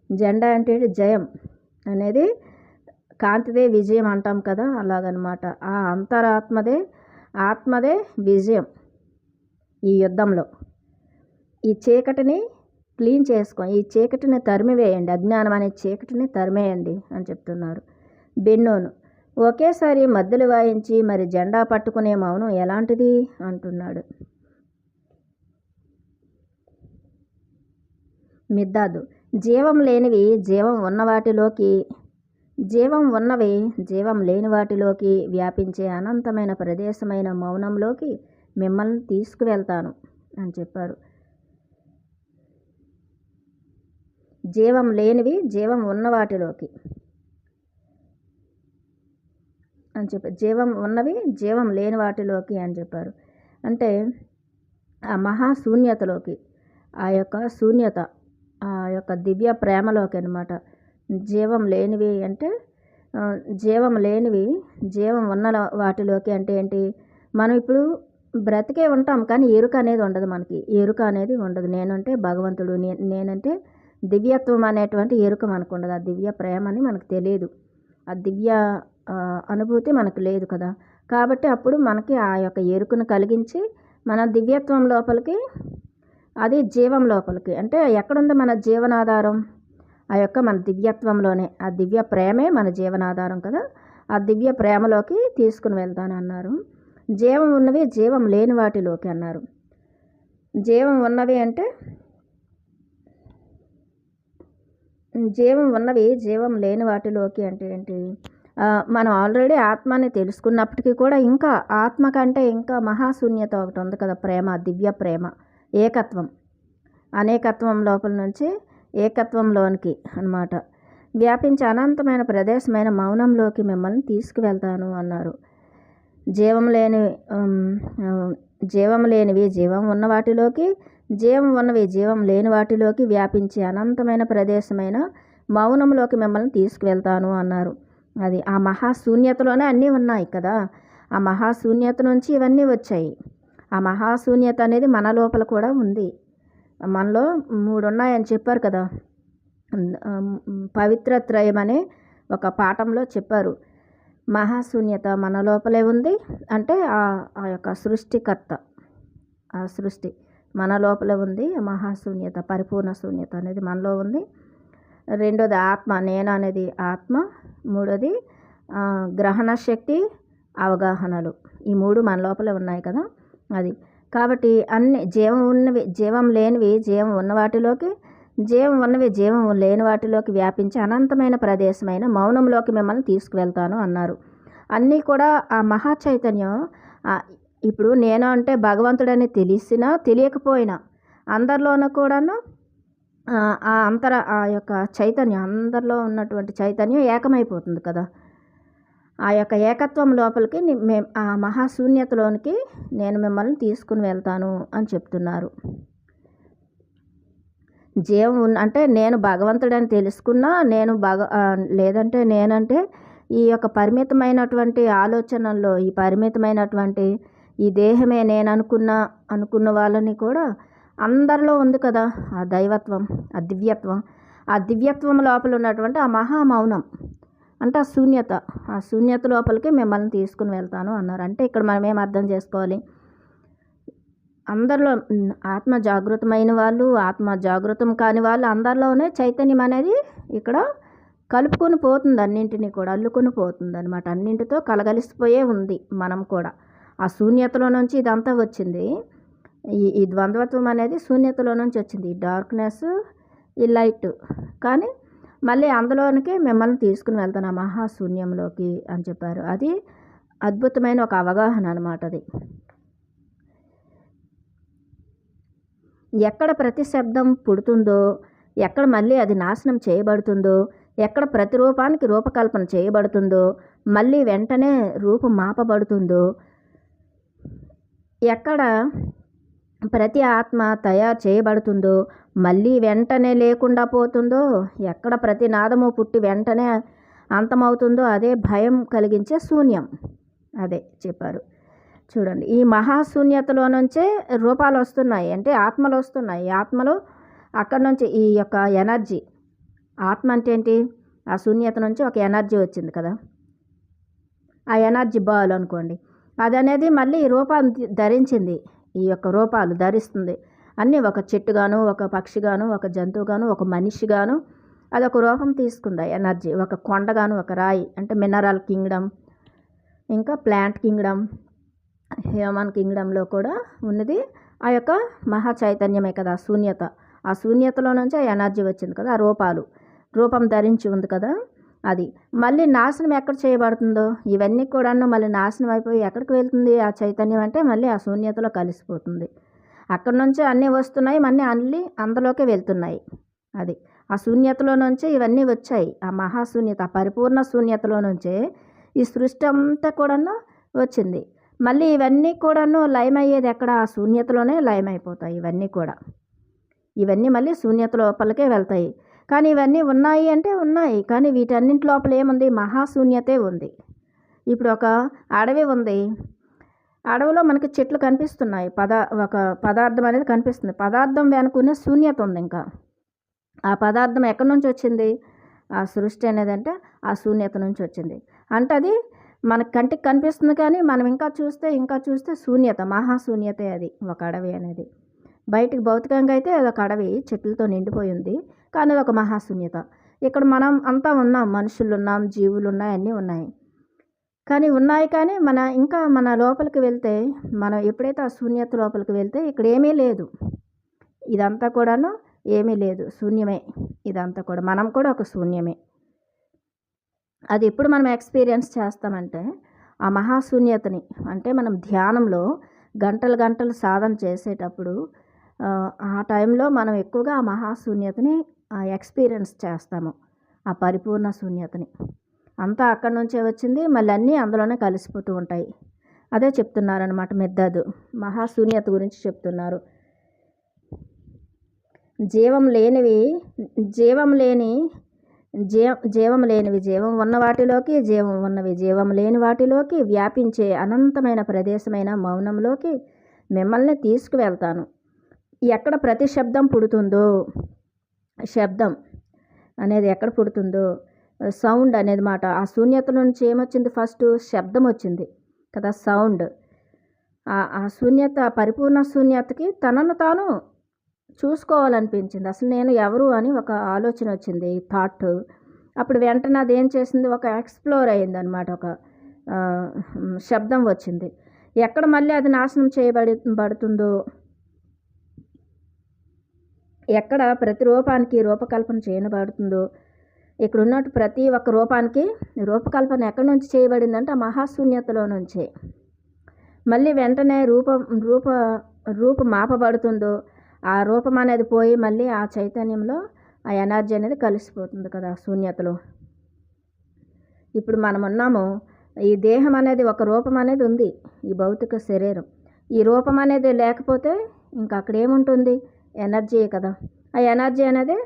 జెండా అంటే జయం అనేది కాంతిదే విజయం అంటాం కదా, అలాగనమాట. ఆ ఆత్మదే విజయం ఈ యుద్ధంలో. ఈ చీకటిని క్లీన్ ఈ చీకటిని తరిమివేయండి, అజ్ఞానం అనే చీకటిని తరిమేయండి అని చెప్తున్నారు. బెన్నోను ఒకేసారి మధ్యలో వాయించి మరి జెండా పట్టుకునే మౌనం ఎలాంటిది అంటున్నాడు. మిద్దాదు జీవం లేనివి జీవం ఉన్నవి జీవం లేని వాటిలోకి వ్యాపించే అనంతమైన ప్రదేశమైన మౌనంలోకి మిమ్మల్ని తీసుకువెళ్తాను అని చెప్పారు. జీవం లేనివి జీవం ఉన్న వాటిలోకి అని చెప్పారు. జీవం ఉన్నవి జీవం లేని వాటిలోకి అని చెప్పారు. అంటే ఆ మహాశూన్యతలోకి, ఆ యొక్క శూన్యత, ఆ యొక్క దివ్య ప్రేమలోకి అనమాట. జీవం లేనివి అంటే జీవం లేనివి జీవం ఉన్న వాటిలోకి అంటే ఏంటి? మనం ఇప్పుడు బ్రతికే ఉంటాం కానీ ఎరుక అనేది ఉండదు, మనకి ఎరుక అనేది ఉండదు. నేనంటే భగవంతుడు, నేనంటే దివ్యత్వం అనేటువంటి ఎరుక మనకు ఉండదు. ఆ దివ్య ప్రేమ అని మనకు తెలియదు, ఆ దివ్య అనుభూతి మనకు లేదు కదా. కాబట్టి అప్పుడు మనకి ఆ యొక్క ఎరుకను కలిగించి మన దివ్యత్వం లోపలికి, అది జీవం లోపలికి, అంటే ఎక్కడుంది మన జీవనాధారం? ఆ యొక్క మన దివ్యత్వంలోనే. ఆ దివ్య ప్రేమే మన జీవనాధారం కదా. ఆ దివ్య ప్రేమలోకి తీసుకుని వెళ్తానన్నారు. జీవం ఉన్నవి జీవం లేని వాటిలోకి అన్నారు. జీవం ఉన్నవి అంటే జీవం ఉన్నవి జీవం లేని వాటిలోకి అంటే ఏంటి? మనం ఆల్రెడీ ఆత్మని తెలుసుకున్నప్పటికీ కూడా ఇంకా ఆత్మ కంటే ఇంకా మహాశూన్యత ఒకటి ఉంది కదా, ప్రేమ, దివ్య ప్రేమ, ఏకత్వం, అనేకత్వం లోపల నుంచి ఏకత్వంలోనికి అన్నమాట వ్యాపించే అనంతమైన ప్రదేశమైన మౌనంలోకి మిమ్మల్ని తీసుకువెళ్తాను అన్నారు. జీవం లేనివి జీవం ఉన్న వాటిలోకి, జీవం ఉన్నవి జీవం లేని వాటిలోకి వ్యాపించే అనంతమైన ప్రదేశమైన మౌనంలోకి మిమ్మల్ని తీసుకువెళ్తాను అన్నారు. అది ఆ మహాశూన్యతలోనే అన్నీ ఉన్నాయి కదా. ఆ మహాశూన్యత నుంచి ఇవన్నీ వచ్చాయి. ఆ మహాశూన్యత అనేది మన లోపల కూడా ఉంది. మనలో 3 ఉన్నాయని చెప్పారు కదా. పవిత్రత్రయం అనే ఒక పాఠంలో చెప్పారు. మహాశూన్యత మన లోపలే ఉంది అంటే ఆ యొక్క సృష్టికర్త, ఆ సృష్టి మన లోపలే ఉంది. మహాశూన్యత, పరిపూర్ణ శూన్యత అనేది మనలో ఉంది. రెండోది ఆత్మ, నేను అనేది ఆత్మ. మూడోది గ్రహణ శక్తి, అవగాహనలు, ఈ 3 మన లోపలే ఉన్నాయి కదా. అది కాబట్టి అన్ని జీవం ఉన్నవి జీవం లేనివి జీవం ఉన్న వాటిలోకి, జీవం ఉన్నవి జీవం లేని వాటిలోకి వ్యాపించి అనంతమైన ప్రదేశమైన మౌనంలోకి మిమ్మల్ని తీసుకువెళ్తాను అన్నారు. అన్నీ కూడా ఆ మహా చైతన్యం. ఇప్పుడు నేను అంటే భగవంతుడని తెలిసినా తెలియకపోయినా అందరిలోనూ కూడాను ఆ యొక్క చైతన్యం, అందరిలో ఉన్నటువంటి చైతన్యం ఏకమైపోతుంది కదా. ఆ యొక్క ఏకత్వం లోపలికి ఆ మహాశూన్యతలోనికి నేను మిమ్మల్ని తీసుకుని వెళ్తాను అని చెప్తున్నారు. జీవం అంటే నేను భగవంతుడని తెలుసుకున్నా, లేదంటే నేనంటే ఈ యొక్క పరిమితమైనటువంటి ఆలోచనల్లో, ఈ పరిమితమైనటువంటి ఈ దేహమే నేను అనుకున్న వాళ్ళని కూడా అందరిలో ఉంది కదా ఆ దైవత్వం, ఆ దివ్యత్వం. ఆ దివ్యత్వం లోపల ఉన్నటువంటి ఆ మహామౌనం అంటే ఆ శూన్యత లోపలికి మిమ్మల్ని తీసుకుని వెళ్తాను అన్నారు. అంటే ఇక్కడ మనం ఏం అర్థం చేసుకోవాలి? అందరిలో ఆత్మ జాగృతమైన వాళ్ళు, ఆత్మ జాగృతం కాని వాళ్ళు అందరిలోనే చైతన్యం అనేది ఇక్కడ కలుపుకొని పోతుంది, అన్నింటినీ కూడా అల్లుకొని పోతుంది అనమాట. అన్నింటితో కలగలిసిపోయే ఉంది మనం కూడా. ఆ శూన్యతలో నుంచి ఇదంతా వచ్చింది. ఈ ద్వంద్వత్వం అనేది శూన్యతలో నుంచి వచ్చింది, ఈ డార్క్నెస్, ఈ లైట్. కానీ మళ్ళీ అందులోనికి మిమ్మల్ని తీసుకుని వెళ్తాను ఆ మహాశూన్యంలోకి అని చెప్పారు. అది అద్భుతమైన ఒక అవగాహన అనమాట. అది ఎక్కడ ప్రతి శబ్దం పుడుతుందో, ఎక్కడ మళ్ళీ అది నాశనం చేయబడుతుందో, ఎక్కడ ప్రతిరూపానికి రూపకల్పన చేయబడుతుందో మళ్ళీ వెంటనే రూపం మాపబడుతుందో, ఎక్కడ ప్రతి ఆత్మ తయారు చేయబడుతుందో మళ్ళీ వెంటనే లేకుండా పోతుందో, ఎక్కడ ప్రతి నాదము పుట్టి వెంటనే అంతమవుతుందో అదే భయం కలిగించే శూన్యం. అదే చెప్పారు. చూడండి, ఈ మహాశూన్యతలో నుంచే రూపాలు వస్తున్నాయి, అంటే ఆత్మలు వస్తున్నాయి. ఆత్మలు అక్కడ నుంచి ఈ యొక్క ఎనర్జీ, ఆత్మ అంటే ఏంటి? ఆ శూన్యత నుంచి ఒక ఎనర్జీ వచ్చింది కదా, ఆ ఎనర్జీ బాల్ అనుకోండి, అది అనేది మళ్ళీ రూపాన్ని ధరించింది. ఈ యొక్క రూపాలు ధరిస్తుంది అన్నీ, ఒక చెట్టుగాను, ఒక పక్షిగాను, ఒక జంతువుగాను, ఒక మనిషిగాను అదొక రూపం తీసుకుంది ఎనర్జీ. ఒక కొండగాను, ఒక రాయి, అంటే మినరల్ కింగ్డమ్, ఇంకా ప్లాంట్ కింగ్డమ్, హ్యూమన్ కింగ్డమ్లో కూడా ఉన్నది ఆ యొక్క మహా చైతన్యమే కదా శూన్యత. ఆ శూన్యతలో నుంచి ఆ ఎనర్జీ వచ్చింది కదా, ఆ రూపం ధరించి ఉంది కదా. అది మళ్ళీ నాశనం ఎక్కడ చేయబడుతుందో ఇవన్నీ కూడాను మళ్ళీ నాశనం అయిపోయి ఎక్కడికి వెళ్తుంది ఆ చైతన్యం అంటే మళ్ళీ ఆ శూన్యతలో కలిసిపోతుంది. అక్కడి నుంచి అన్నీ వస్తున్నాయి, మళ్ళీ అందులోకే వెళ్తున్నాయి. అది ఆ శూన్యతలో నుంచే ఇవన్నీ వచ్చాయి. ఆ మహాశూన్యత, ఆ పరిపూర్ణ శూన్యతలో నుంచే ఈ సృష్టి అంతా కూడాను వచ్చింది. మళ్ళీ ఇవన్నీ కూడాను లయమయ్యేది ఎక్కడ? ఆ శూన్యతలోనే లయమైపోతాయి. ఇవన్నీ మళ్ళీ శూన్యత లోపలికే వెళ్తాయి. కానీ ఇవన్నీ ఉన్నాయి అంటే ఉన్నాయి, కానీ వీటన్నింటి లోపల ఏముంది? మహాశూన్యతే ఉంది. ఇప్పుడు ఒక అడవి ఉంది, అడవిలో మనకి చెట్లు కనిపిస్తున్నాయి, ఒక పదార్థం అనేది కనిపిస్తుంది. పదార్థం వెనుకునే శూన్యత ఉంది. ఇంకా ఆ పదార్థం ఎక్కడి నుంచి వచ్చింది? ఆ సృష్టి అనేది అంటే ఆ శూన్యత నుంచి వచ్చింది. అంటే అది మనకి కంటికి కనిపిస్తుంది, కానీ మనం ఇంకా చూస్తే శూన్యత, మహాశూన్యతే అది ఒక అడవి అనేది. బయటికి భౌతికంగా అయితే అదొక అడవి, చెట్లతో నిండిపోయి ఉంది, కానీ అది ఒక మహాశూన్యత. ఇక్కడ మనం అంతా ఉన్నాం, మనుషులు ఉన్నాం, జీవులు ఉన్నాయి, అన్నీ ఉన్నాయి. కానీ మన లోపలికి వెళ్తే, మనం ఎప్పుడైతే ఆ శూన్యత లోపలికి వెళ్తే ఇక్కడ ఏమీ లేదు, ఇదంతా కూడాను ఏమీ లేదు, శూన్యమే ఇదంతా కూడా. మనం కూడా ఒక శూన్యమే. అది ఎప్పుడు మనం ఎక్స్పీరియన్స్ చేస్తామంటే ఆ మహాశూన్యతని, అంటే మనం ధ్యానంలో గంటలు సాధన చేసేటప్పుడు ఆ టైంలో మనం ఎక్కువగా ఆ మహాశూన్యతని ఎక్స్పీరియన్స్ చేస్తాము. ఆ పరిపూర్ణ శూన్యతని అంతా అక్కడి నుంచే వచ్చింది, మళ్ళీ అన్నీ అందులోనే కలిసిపోతూ ఉంటాయి. అదే చెప్తున్నారనమాట మెద్దదు, మహాశూన్యత గురించి చెప్తున్నారు. జీవం లేనివి జీవం ఉన్న వాటిలోకి, జీవం ఉన్నవి జీవం లేని వాటిలోకి వ్యాపించే అనంతమైన ప్రదేశమైన మౌనంలోకి మిమ్మల్ని తీసుకువెళ్తాను. ఎక్కడ ప్రతి శబ్దం పుడుతుందో, శబ్దం అనేది ఎక్కడ పుడుతుందో, సౌండ్ అనేది మాట, ఆ శూన్యత నుంచి ఏమొచ్చింది? ఫస్ట్ శబ్దం వచ్చింది కదా, సౌండ్. ఆ శూన్యత, పరిపూర్ణ శూన్యతకి తనను తాను చూసుకోవాలనిపించింది. అసలు నేను ఎవరు అని ఒక ఆలోచన వచ్చింది, థాట్. అప్పుడు వెంటనే అది ఏం చేసింది? ఒక ఎక్స్ప్లోర్ అయింది అనమాట, ఒక శబ్దం వచ్చింది. ఎక్కడ మళ్ళీ అది నాశనం చేయబడుతుందో, ఎక్కడ ప్రతి రూపానికి రూపకల్పన చేయబడుతుందో, ఇక్కడ ఉన్నట్టు ప్రతి ఒక్క రూపానికి రూపకల్పన ఎక్కడి నుంచి చేయబడిందంటే ఆ మహాశూన్యతలో నుంచే. మళ్ళీ వెంటనే రూపం మాపబడుతుందో ఆ రూపం అనేది పోయి మళ్ళీ ఆ చైతన్యంలో ఆ ఎనర్జీ అనేది కలిసిపోతుంది కదా శూన్యతలో. ఇప్పుడు మనం ఉన్నాము, ఈ దేహం అనేది ఒక రూపం అనేది ఉంది, ఈ భౌతిక శరీరం. ఈ రూపం అనేది లేకపోతే ఇంకా అక్కడ ఏముంటుంది? ఎనర్జీయే కదా. ఆ ఎనర్జీ అనేది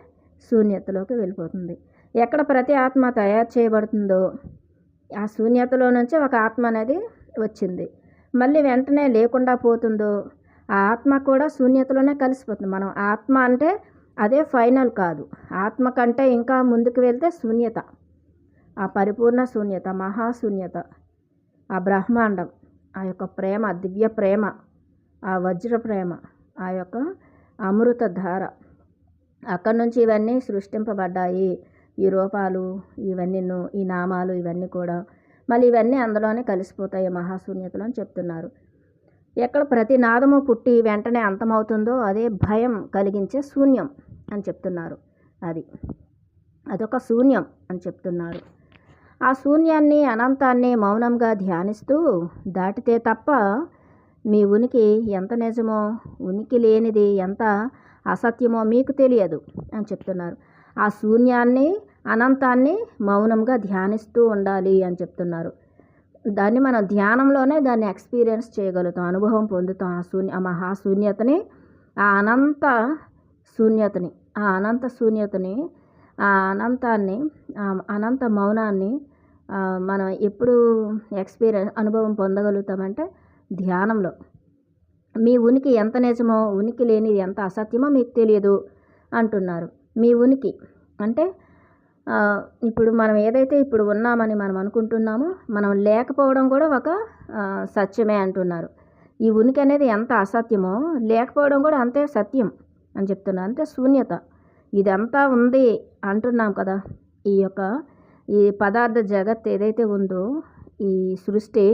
శూన్యతలోకి వెళ్ళిపోతుంది. ఎక్కడ ప్రతి ఆత్మ తయారు చేయబడుతుందో ఆ శూన్యతలో నుంచి ఒక ఆత్మ అనేది వచ్చింది, మళ్ళీ వెంటనే లేకుండా పోతుందో ఆ ఆత్మ కూడా శూన్యతలోనే కలిసిపోతుంది. మనం ఆత్మ అంటే అదే ఫైనల్ కాదు, ఆత్మ కంటే ఇంకా ముందుకు వెళ్తే శూన్యత, ఆ పరిపూర్ణ శూన్యత, మహాశూన్యత, ఆ బ్రహ్మాండం, ఆ యొక్క ప్రేమ, దివ్య ప్రేమ, ఆ వజ్ర ప్రేమ, ఆ యొక్క అమృత ధార, అక్కడి నుంచి ఇవన్నీ సృష్టింపబడ్డాయి. ఈ రూపాలు ఇవన్నీ, ఈ నామాలు ఇవన్నీ కూడా మళ్ళీ ఇవన్నీ అందులోనే కలిసిపోతాయి మహాశూన్యతలో అని చెప్తున్నారు. ఎక్కడ ప్రతి నాదము పుట్టి వెంటనే అంతమవుతుందో అదే భయం కలిగించే శూన్యం అని చెప్తున్నారు. అదొక శూన్యం అని చెప్తున్నారు. ఆ శూన్యాన్ని, అనంతాన్ని మౌనంగా ధ్యానిస్తూ దాటితే తప్ప మీ ఉనికి ఎంత నిజమో, ఉనికి లేనిది ఎంత అసత్యమో మీకు తెలియదు అని చెప్తున్నారు. ఆ శూన్యాన్ని, అనంతాన్ని మౌనంగా ధ్యానిస్తూ ఉండాలి అని చెప్తున్నారు. దాన్ని మనం ధ్యానంలోనే దాన్ని ఎక్స్పీరియన్స్ చేయగలుగుతాం, అనుభవం పొందుతాం. ఆ మహాశూన్యతని, ఆ అనంత శూన్యతని, ఆ అనంత శూన్యతని, ఆ అనంతాన్ని, ఆ అనంత మౌనాన్ని మనం ఎప్పుడు అనుభవం పొందగలుగుతామంటే ధ్యానంలో. మీ ఉనికి ఎంత నిజమో, ఉనికి లేనిది ఎంత అసత్యమో మీకు తెలియదు అంటున్నారు. మీ ఉనికి అంటే ఇప్పుడు మనం ఏదైతే ఇప్పుడు ఉన్నామని మనం అనుకుంటున్నామో, మనం లేకపోవడం కూడా ఒక సత్యమే అంటున్నారు. ఈ ఉనికి అనేది ఎంత అసత్యమో, లేకపోవడం కూడా అంతే సత్యం అని చెప్తున్నారు. అంటే శూన్యత, ఇదంతా ఉంది అంటున్నాం కదా. ఈ పదార్థ జగత్ ఏదైతే ఉందో, ఈ సృష్టి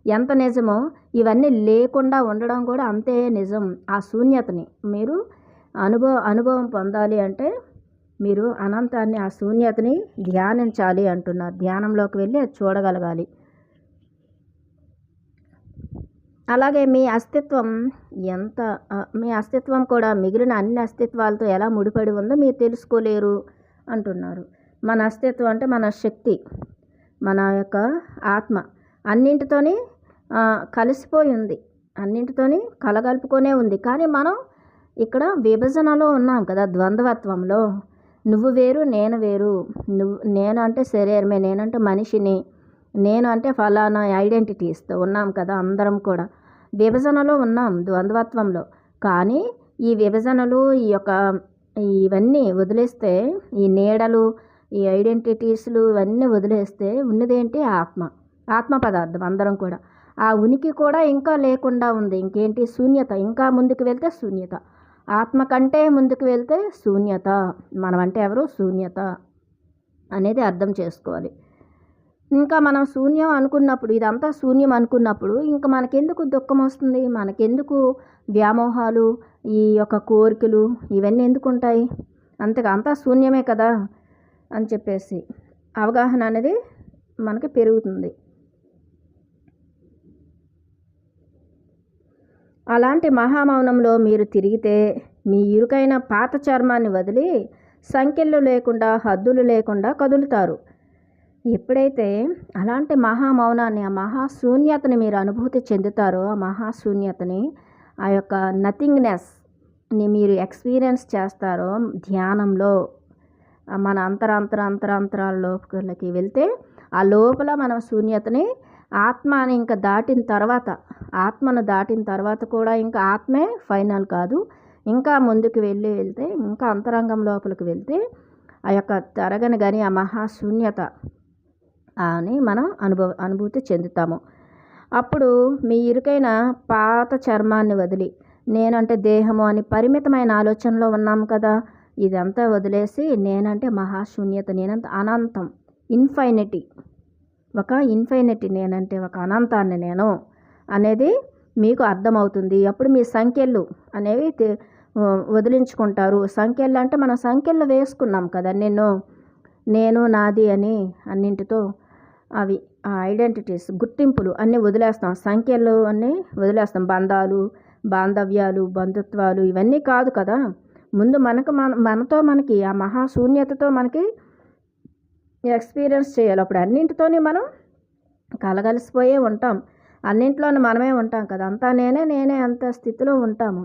ఎంత నిజమో, ఇవన్నీ లేకుండా ఉండడం కూడా అంతే నిజం. ఆ శూన్యతని మీరు అనుభవం పొందాలి అంటే మీరు అనంతాన్ని, ఆ శూన్యతని ధ్యానించాలి అంటున్నారు. ధ్యానంలోకి వెళ్ళి అది చూడగలగాలి. అలాగే మీ అస్తిత్వం కూడా మిగిలిన అన్ని అస్తిత్వాలతో ఎలా ముడిపడి ఉందో మీరు తెలుసుకోలేరు అంటున్నారు. మన అస్తిత్వం అంటే మన శక్తి, మన యొక్క ఆత్మ అన్నింటితోని కలిసిపోయి ఉంది, అన్నింటితోని కలగలుపుకొనే ఉంది. కానీ మనం ఇక్కడ విభజనలో ఉన్నాం కదా, ద్వంద్వత్వంలో. నువ్వు వేరు, నేను వేరు. నేను అంటే శరీరమే, నేనంటే మనిషిని, నేను అంటే ఫలానా ఐడెంటిటీస్తో ఉన్నాం కదా. అందరం కూడా విభజనలో ఉన్నాం, ద్వంద్వత్వంలో. కానీ ఈ విభజనలు, ఇవన్నీ వదిలేస్తే, ఈ నీడలు, ఈ ఐడెంటిటీస్లు ఇవన్నీ వదిలేస్తే ఉన్నదేంటి? ఆత్మ పదార్థం అందరం కూడా. ఆ ఉనికి కూడా ఇంకా లేకుండా ఉంది. ఇంకేంటి? శూన్యత. ఇంకా ముందుకు వెళ్తే శూన్యత. ఆత్మ కంటే ముందుకు వెళ్తే శూన్యత. మనం అంటే ఎవరు? శూన్యత అనేది అర్థం చేసుకోవాలి. ఇంకా మనం శూన్యం అనుకున్నప్పుడు, ఇదంతా శూన్యం అనుకున్నప్పుడు ఇంకా మనకెందుకు దుఃఖం వస్తుంది? మనకెందుకు వ్యామోహాలు, ఈ యొక్క కోరికలు ఇవన్నీ ఎందుకు ఉంటాయి? అంతా శూన్యమే కదా అని చెప్పేసి అవగాహన అనేది మనకి పెరుగుతుంది. అలాంటి మహామౌనంలో మీరు తిరిగితే మీ ఇరుకైన పాత చర్మాన్ని వదిలి సంఖ్యలు లేకుండా, హద్దులు లేకుండా కదులుతారు. ఎప్పుడైతే అలాంటి మహామౌనాన్ని, ఆ మహాశూన్యతని మీరు అనుభూతి చెందుతారో, ఆ మహాశూన్యతని, ఆ యొక్క నథింగ్నెస్ని మీరు ఎక్స్పీరియన్స్ చేస్తారో ధ్యానంలో, మన అంతరాంతరాల్లోకి వెళ్తే ఆ లోపల మనం శూన్యతని, ఆత్మని ఇంకా ఆత్మను దాటిన తర్వాత కూడా ఇంకా ఆత్మే ఫైనల్ కాదు. ఇంకా ముందుకు వెళ్తే, ఇంకా అంతరంగం లోపలికి వెళ్తే ఆ యొక్క తరగని కానీ ఆ మహాశూన్యత అని మనం అనుభూతి చెందుతాము. అప్పుడు మీ ఇరుకైన పాత చర్మాన్ని వదిలి, నేనంటే దేహము అని పరిమితమైన ఆలోచనలో ఉన్నాము కదా, ఇదంతా వదిలేసి నేనంటే మహాశూన్యత, నేనంటే అనంతం, ఇన్ఫైనిటీ, ఒక ఇన్ఫైనిటీ, నేనంటే ఒక అనంతాన్ని నేను అనేది మీకు అర్థమవుతుంది. అప్పుడు మీ సంఖ్యలు అనేవి వదిలించుకుంటారు. సంఖ్యలు అంటే మనం సంఖ్యలు వేసుకున్నాం కదా, నేను నాది అని అన్నింటితో, అవి ఆ ఐడెంటిటీస్, గుర్తింపులు అన్నీ వదిలేస్తాం. సంఖ్యలు అన్నీ వదిలేస్తాం. బంధాలు, బాంధవ్యాలు, బంధుత్వాలు ఇవన్నీ కాదు కదా. ముందు మనతో మనకి ఆ మహాశూన్యతతో మనకి ఎక్స్పీరియన్స్ చేయాలి. అప్పుడు అన్నింటితోని మనం కలగలిసిపోయే ఉంటాం. అన్నింట్లోనూ మనమే ఉంటాం కదా. అంతా నేనే అంత స్థితిలో ఉంటాము.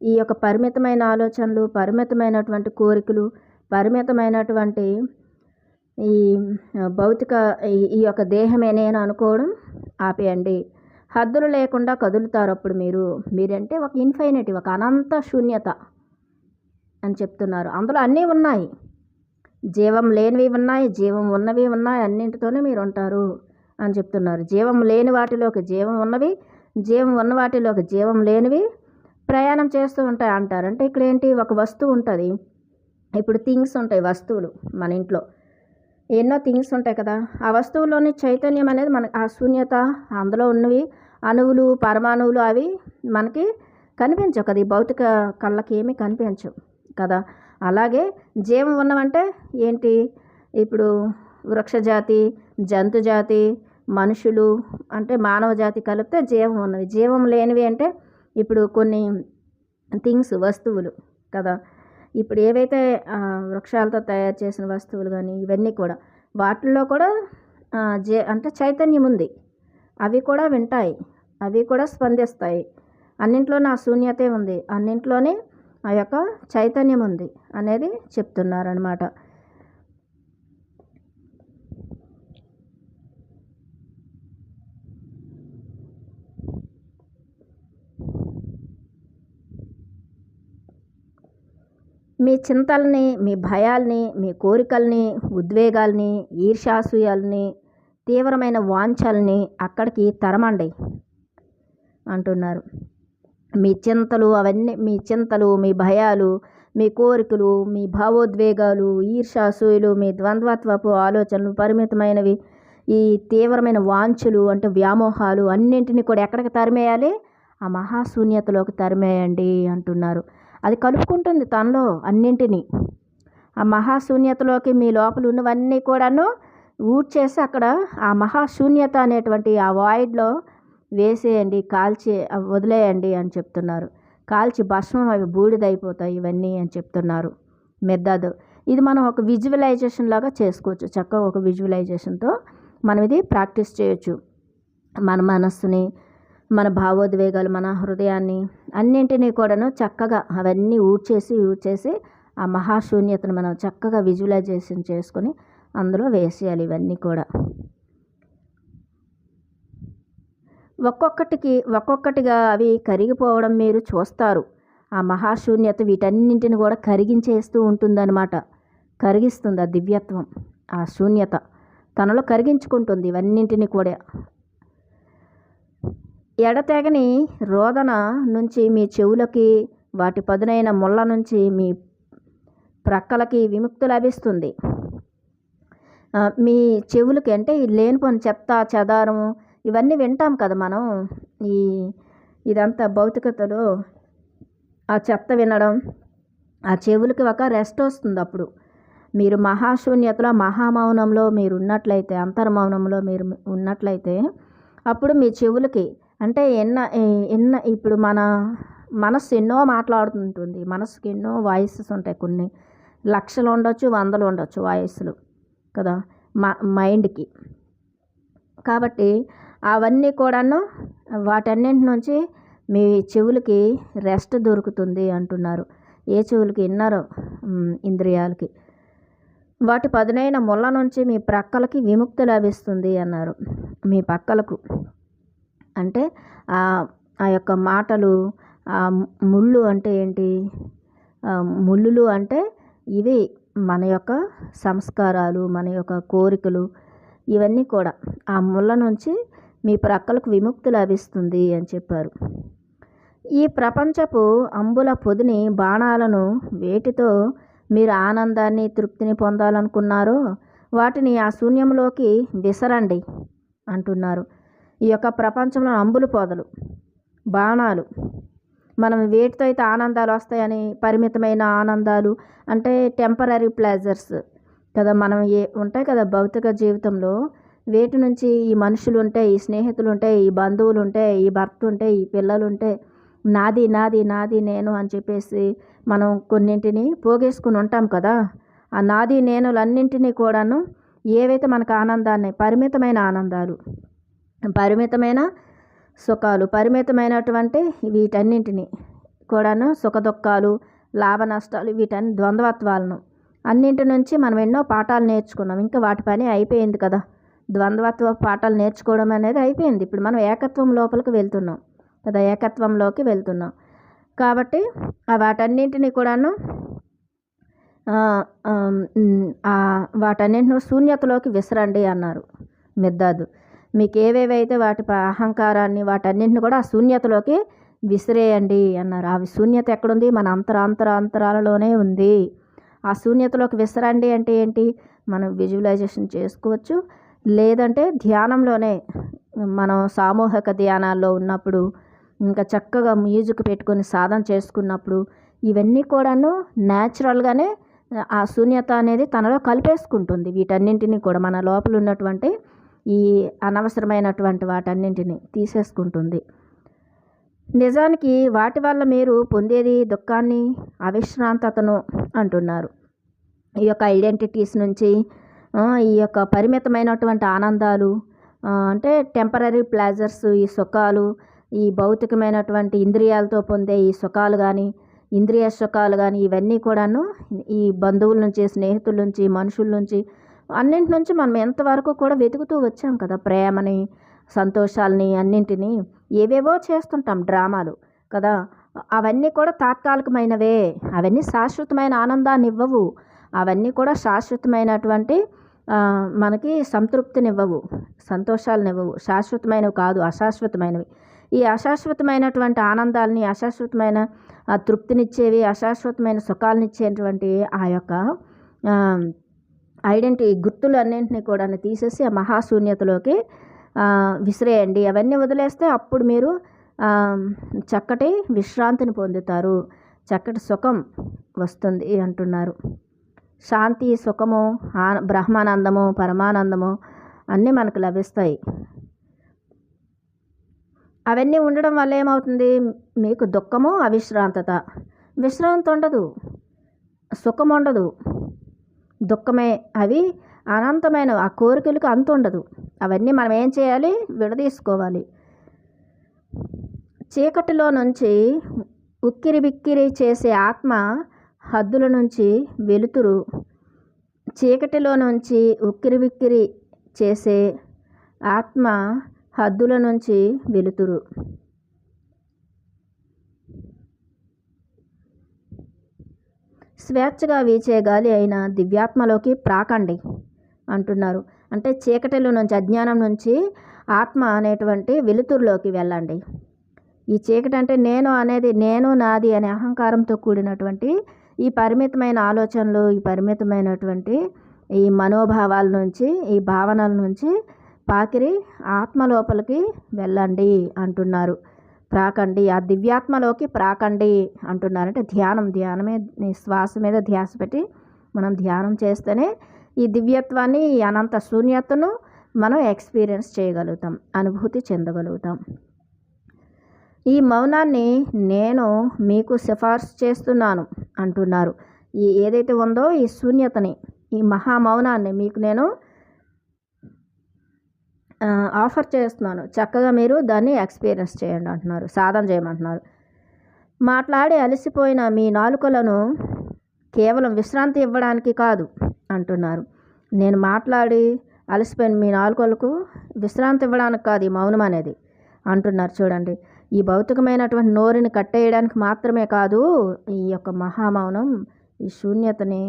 ఈ యొక్క పరిమితమైన ఆలోచనలు, పరిమితమైనటువంటి కోరికలు, పరిమితమైనటువంటి ఈ భౌతిక ఈ యొక్క దేహమే నేను అనుకోవడం ఆపేయండి. హద్దులు లేకుండా కదులుతారు అప్పుడు మీరంటే ఒక ఇన్ఫైనిటీ, ఒక అనంత శూన్యత అని చెప్తున్నారు. అందులో అన్నీ ఉన్నాయి, జీవం లేనివి ఉన్నాయి, జీవం ఉన్నవి ఉన్నాయి, అన్నింటితోనే మీరు ఉంటారు అని చెప్తున్నారు. జీవం లేని వాటిలోకి జీవం ఉన్నవి, జీవం ఉన్న వాటిలోకి జీవం లేనివి ప్రయాణం చేస్తూ ఉంటాయి అంటారు. అంటే ఇక్కడ ఏంటి? ఒక వస్తువు ఉంటుంది. ఇప్పుడు థింగ్స్ ఉంటాయి, వస్తువులు. మన ఇంట్లో ఎన్నో థింగ్స్ ఉంటాయి కదా. ఆ వస్తువులోని చైతన్యం అనేది మనకి, ఆ శూన్యత, అందులో ఉన్నవి అణువులు, పరమాణువులు అవి మనకి కనిపించవు కదా. ఈ భౌతిక కళ్ళకి ఏమీ కనిపించవు కదా. అలాగే జీవం ఉన్నవంటే ఏంటి? ఇప్పుడు వృక్షజాతి, జంతుజాతి, మనుషులు అంటే మానవ జాతి కలిపితే జీవం ఉన్నవి. జీవం లేనివి అంటే ఇప్పుడు కొన్ని థింగ్స్, వస్తువులు కదా. ఇప్పుడు ఏవైతే వృక్షాలతో తయారు చేసిన వస్తువులు కానీ ఇవన్నీ కూడా వాటిల్లో కూడా అంటే చైతన్యం ఉంది. అవి కూడా వింటాయి, అవి కూడా స్పందిస్తాయి. అన్నింట్లోనే ఆ శూన్యతే ఉంది, అన్నింట్లోనే ఆ యొక్క చైతన్యం ఉంది అనేది చెప్తున్నారనమాట. మీ చింతల్ని, మీ భయాల్ని, మీ కోరికల్ని, ఉద్వేగాల్ని, ఈర్ష్యాసూయల్ని, తీవ్రమైన వాంఛల్ని అక్కడికి తరమండి అంటున్నారు. మీ చింతలు అవన్నీ, మీ చింతలు, మీ భయాలు, మీ కోరికలు, మీ భావోద్వేగాలు, ఈర్ష్యాసూయలు, మీ ద్వంద్వత్వపు ఆలోచనలు, పరిమితమైనవి, ఈ తీవ్రమైన వాంఛలు అంటే వ్యామోహాలు అన్నింటినీ కూడా ఎక్కడికి తరిమేయాలి? ఆ మహాశూన్యతలోకి తరిమేయండి అంటున్నారు. అది కలుపుకుంటుంది తనలో అన్నింటినీ. ఆ మహాశూన్యతలోకి మీ లోపల ఉన్నవన్నీ కూడాను ఊడ్చేసి అక్కడ ఆ మహాశూన్యత అనేటువంటి ఆ వాయిడ్లో వేసేయండి, కాల్చి వదిలేయండి అని చెప్తున్నారు. కాల్చి భస్మం అవి బూడిదైపోతాయి ఇవన్నీ అని చెప్తున్నారు మెర్దాదు. ఇది మనం ఒక విజువలైజేషన్ లాగా చేసుకోవచ్చు. చక్కగా ఒక విజువలైజేషన్తో మనం ఇది ప్రాక్టీస్ చేయొచ్చు. మన మనస్సుని, మన భావోద్వేగాలు, మన హృదయాన్ని అన్నింటినీ కూడాను చక్కగా అవన్నీ ఊడ్చేసి ఆ మహాశూన్యతను మనం చక్కగా విజువలైజేషన్ చేసుకొని అందులో వేసేయాలి ఇవన్నీ కూడా. ఒక్కొక్కటిగా అవి కరిగిపోవడం మీరు చూస్తారు. ఆ మహాశూన్యత వీటన్నింటిని కూడా కరిగించేస్తూ ఉంటుందన్నమాట. కరిగిస్తుంది ఆ దివ్యత్వం, ఆ శూన్యత తనలో కరిగించుకుంటుంది ఇవన్నింటిని కూడా. ఎడతెగని రోదన నుంచి మీ చెవులకి, వాటి పదునైన ముళ్ళ నుంచి మీ ప్రక్కలకి విముక్తి లభిస్తుంది. మీ చెవులకి అంటే ఈ లేనిపోని చెత్త చెదారము ఇవన్నీ వింటాం కదా మనం. ఇదంతా భౌతికతలో ఆ చెత్త వినడం, ఆ చెవులకి ఒక రెస్ట్ వస్తుంది. అప్పుడు మీరు మహాశూన్యతలో, మహామౌనంలో మీరు ఉన్నట్లయితే, అంతర్మౌనంలో మీరు ఉన్నట్లయితే అప్పుడు మీ చెవులకి అంటే ఇప్పుడు మన మనస్సు ఎన్నో మాట్లాడుతుంటుంది. మనసుకి ఎన్నో వాయిసెస్ ఉంటాయి. కొన్ని లక్షలు ఉండొచ్చు, వందలు ఉండొచ్చు వాయిస్లు కదా మైండ్కి. కాబట్టి అవన్నీ కూడాను వాటన్నింటి నుంచి మీ చెవులకి రెస్ట్ దొరుకుతుంది అంటున్నారు. ఏ చెవులకి? ఇన్నర్ ఇంద్రియాలకి. వాటి పదునైన ముళ్ళ నుంచి మీ ప్రక్కలకి విముక్తి లభిస్తుంది అన్నారు. మీ పక్కలకు అంటే ఆ యొక్క మాటలు, ఆ ముళ్ళు అంటే ఏంటి? ముళ్ళులు అంటే ఇవి మన యొక్క సంస్కారాలు, మన యొక్క కోరికలు, ఇవన్నీ కూడా ఆ ముళ్ళ నుంచి మీ ప్రక్కలకు విముక్తి లభిస్తుంది అని చెప్పారు. ఈ ప్రపంచపు అంబుల పొదిని, బాణాలను వేటితో మీరు ఆనందాన్ని, తృప్తిని పొందాలనుకున్నారో వాటిని ఆ శూన్యంలోకి విసరండి అంటున్నారు. ఈ యొక్క ప్రపంచంలో అంబుల పొదలు, బాణాలు, మనం వేటితో అయితే ఆనందాలు వస్తాయని, పరిమితమైన ఆనందాలు అంటే టెంపరరీ ప్లెజర్స్ కదా, మనం ఉంటాయి కదా భౌతిక జీవితంలో. వేటి నుంచి ఈ మనుషులు ఉంటే, ఈ స్నేహితులు ఉంటే, ఈ బంధువులు ఉంటే, ఈ భర్త ఉంటే, ఈ పిల్లలు ఉంటే, నాది నాది నాది నేను అని చెప్పేసి మనం కొన్నింటిని పోగేసుకుని ఉంటాం కదా. ఆ నాది నేనులన్నింటినీ కూడాను ఏవైతే మనకు ఆనందాన్ని, పరిమితమైన ఆనందాలు, పరిమితమైన సుఖాలు, పరిమితమైనటువంటి వీటన్నింటినీ కూడాను సుఖ దుఃఖాలు, లాభ నష్టాలు, వీటన్ని ద్వంద్వత్వాలను అన్నింటి నుంచి మనం ఎన్నో పాఠాలు నేర్చుకున్నాం. ఇంకా వాటి పని అయిపోయింది కదా. ద్వంద్వత్వ పాఠాలు నేర్చుకోవడం అనేది అయిపోయింది. ఇప్పుడు మనం ఏకత్వం లోపలికి వెళ్తున్నాం కదా, ఏకత్వంలోకి వెళ్తున్నాం. కాబట్టి వాటన్నింటినీ కూడాను వాటన్నింటిని శూన్యతలోకి విసరండి అన్నారు మిర్దాదు. మీకు ఏవేవైతే వాటి అహంకారాన్ని, వాటన్నింటిని కూడా ఆ శూన్యతలోకి విసిరేయండి అన్నారు. ఆ శూన్యత ఎక్కడుంది? మన అంతరాలలోనే ఉంది. ఆ శూన్యతలోకి విసరండి అంటే ఏంటి? మనం విజువలైజేషన్ చేసుకోవచ్చు. లేదంటే ధ్యానంలోనే, మనం సామూహిక ధ్యానాల్లో ఉన్నప్పుడు, ఇంకా చక్కగా మ్యూజిక్ పెట్టుకొని సాధన చేసుకున్నప్పుడు ఇవన్నీ కూడాను న్యాచురల్గానే ఆ శూన్యత అనేది తనలో కలిపేసుకుంటుంది. వీటన్నింటినీ కూడా మన లోపల ఉన్నటువంటి ఈ అనవసరమైనటువంటి వాటన్నింటినీ తీసేసుకుంటుంది. నిజానికి వాటి వల్ల మీరు పొందేది దుఃఖాన్ని, అవిశ్రాంతతను అంటున్నారు. ఈ యొక్క ఐడెంటిటీస్ నుంచి ఈ యొక్క పరిమితమైనటువంటి ఆనందాలు, అంటే టెంపరరీ ప్లెజర్స్, ఈ సుఖాలు, ఈ భౌతికమైనటువంటి ఇంద్రియాలతో పొందే ఈ సుఖాలు కానీ, ఇంద్రియ సుఖాలు కానీ, ఇవన్నీ కూడాను ఈ బంధువుల నుంచి, స్నేహితుల నుంచి, మనుషుల నుంచి, అన్నింటి నుంచి మనం ఎంతవరకు కూడా వెతుకుతూ వచ్చాం కదా. ప్రేమని, సంతోషాలని, అన్నింటినీ ఏవేవో చేస్తుంటాం డ్రామాలు కదా. అవన్నీ కూడా తాత్కాలికమైనవే. అవన్నీ శాశ్వతమైన ఆనందాన్ని ఇవ్వవు. అవన్నీ కూడా శాశ్వతమైనటువంటి మనకి సంతృప్తినివ్వవు, సంతోషాలనివ్వవు. శాశ్వతమైనవి కాదు, అశాశ్వతమైనవి. ఈ అశాశ్వతమైనటువంటి ఆనందాలని, అశాశ్వతమైన తృప్తినిచ్చేవి, అశాశ్వతమైన సుఖాలనిచ్చేటువంటి ఆ యొక్క గుర్తులన్నింటినీ కూడా తీసేసి ఆ మహాశూన్యతలోకి విసిరేయండి. అవన్నీ వదిలేస్తే అప్పుడు మీరు చక్కటి విశ్రాంతిని పొందుతారు, చక్కటి సుఖం వస్తుంది అంటున్నారు. శాంతి, సుఖము, బ్రహ్మానందము, పరమానందము అన్నీ మనకు లభిస్తాయి. అవన్నీ ఉండడం వల్ల ఏమవుతుంది? మీకు దుఃఖము, అవిశ్రాంతత. విశ్రాంతి ఉండదు, సుఖం ఉండదు, దుఃఖమే. అవి అనంతమైన ఆ కోరికలకు అంతు ఉండదు. అవన్నీ మనం ఏం చేయాలి? విడదీసుకోవాలి. చీకటిలో నుంచి ఉక్కిరి బిక్కిరి చేసే ఆత్మ హద్దుల నుంచి వెలుతురు. చీకటిలో నుంచి ఉక్కిరి బిక్కిరి చేసే ఆత్మ హద్దుల నుంచి వెలుతురు. స్వేచ్ఛగా వీచే గాలి అయిన దివ్యాత్మలోకి ప్రాకండి అంటున్నారు. అంటే చీకటిలో నుంచి, అజ్ఞానం నుంచి ఆత్మ అనేటువంటి వెలుతురులోకి వెళ్ళండి. ఈ చీకటి అంటే నేను అనేది, నేను నాది అనే అహంకారంతో కూడినటువంటి ఈ పరిమితమైన ఆలోచనలు, ఈ పరిమితమైనటువంటి ఈ మనోభావాల నుంచి, ఈ భావనల నుంచి పాకిరి ఆత్మ లోపలికి వెళ్ళండి అంటున్నారు. ప్రాకండి, ఆ దివ్యాత్మలోకి ప్రాకండి అంటున్నారు. అంటే ధ్యానమే, శ్వాస మీద ధ్యాస పెట్టి మనం ధ్యానం చేస్తేనే ఈ దివ్యత్వాన్ని, ఈ అనంత శూన్యతను మనం ఎక్స్పీరియన్స్ చేయగలుగుతాం, అనుభూతి చెందగలుగుతాం. ఈ మౌనాన్ని నేను మీకు సిఫార్సు చేస్తున్నాను అంటున్నారు. ఈ ఏదైతే ఉందో ఈ శూన్యతని, ఈ మహామౌనాన్ని మీకు నేను ఆఫర్ చేస్తున్నాను. చక్కగా మీరు దాన్ని ఎక్స్పీరియన్స్ చేయండి అంటున్నారు, సాధన చేయమంటున్నారు. మాట్లాడి అలసిపోయిన మీ నాలుకలను కేవలం విశ్రాంతి ఇవ్వడానికి కాదు అంటున్నారు. నేను మాట్లాడి అలసిపోయిన మీ నాలుకలకు విశ్రాంతి ఇవ్వడానికి కాదు ఈ మౌనం అనేది అంటున్నారు. చూడండి, ఈ భౌతికమైనటువంటి నోరుని కట్టేయడానికి మాత్రమే కాదు ఈ యొక్క మహామౌనం, ఈ శూన్యతని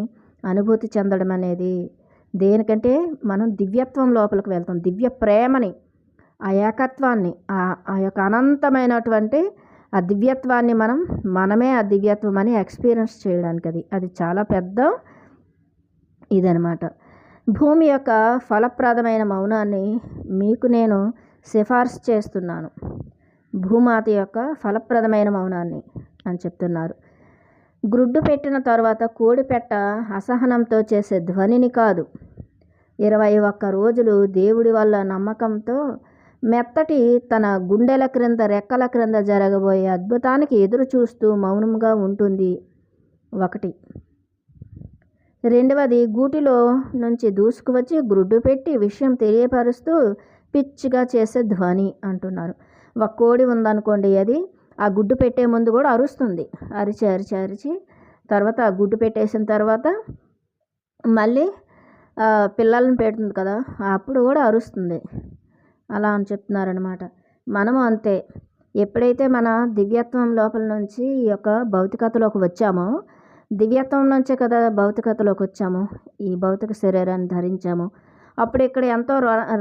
అనుభూతి చెందడం అనేది. దేనికంటే మనం దివ్యత్వం లోపలికి వెళ్తాం, దివ్య ప్రేమని, ఆ ఏకత్వాన్ని, ఆ యొక్క అనంతమైనటువంటి ఆ దివ్యత్వాన్ని మనమే ఆ దివ్యత్వం అని ఎక్స్పీరియన్స్ చేయడానికి అది చాలా పెద్ద ఇదనమాట. భూమి యొక్క ఫలప్రదమైన మౌనాన్ని మీకు నేను సిఫార్సు చేస్తున్నాను. భూమాత యొక్క ఫలప్రదమైన మౌనాన్ని అని చెప్తున్నారు. గ్రుడ్డు పెట్టిన తర్వాత కోడిపెట్ట అసహనంతో చేసే ధ్వనిని కాదు, 21 రోజులు దేవుడి వల్ల నమ్మకంతో మెత్తటి తన గుండెల క్రింద, రెక్కల క్రింద జరగబోయే అద్భుతానికి ఎదురు చూస్తూ మౌనంగా ఉంటుంది. 1. రెండవది, గూటిలో నుంచి దూసుకువచ్చి గ్రుడ్డు పెట్టి విషయం తెలియపరుస్తూ పిచ్చిగా చేసే ధ్వని అంటున్నారు. ఒక కోడి ఉందనుకోండి, అది ఆ గుడ్డు పెట్టే ముందు కూడా అరుస్తుంది. అరిచి తర్వాత ఆ గుడ్డు పెట్టేసిన తర్వాత మళ్ళీ పిల్లల్ని పెడుతుంది కదా, అప్పుడు కూడా అరుస్తుంది. అలా అని చెప్తున్నారనమాట. మనము అంతే. ఎప్పుడైతే మన దివ్యత్వం లోపల నుంచి ఈ యొక్క భౌతికతలోకి వచ్చామో, దివ్యత్వం నుంచే కదా భౌతికతలోకి వచ్చాము, ఈ భౌతిక శరీరాన్ని ధరించాము. అప్పుడు ఇక్కడ ఎంతో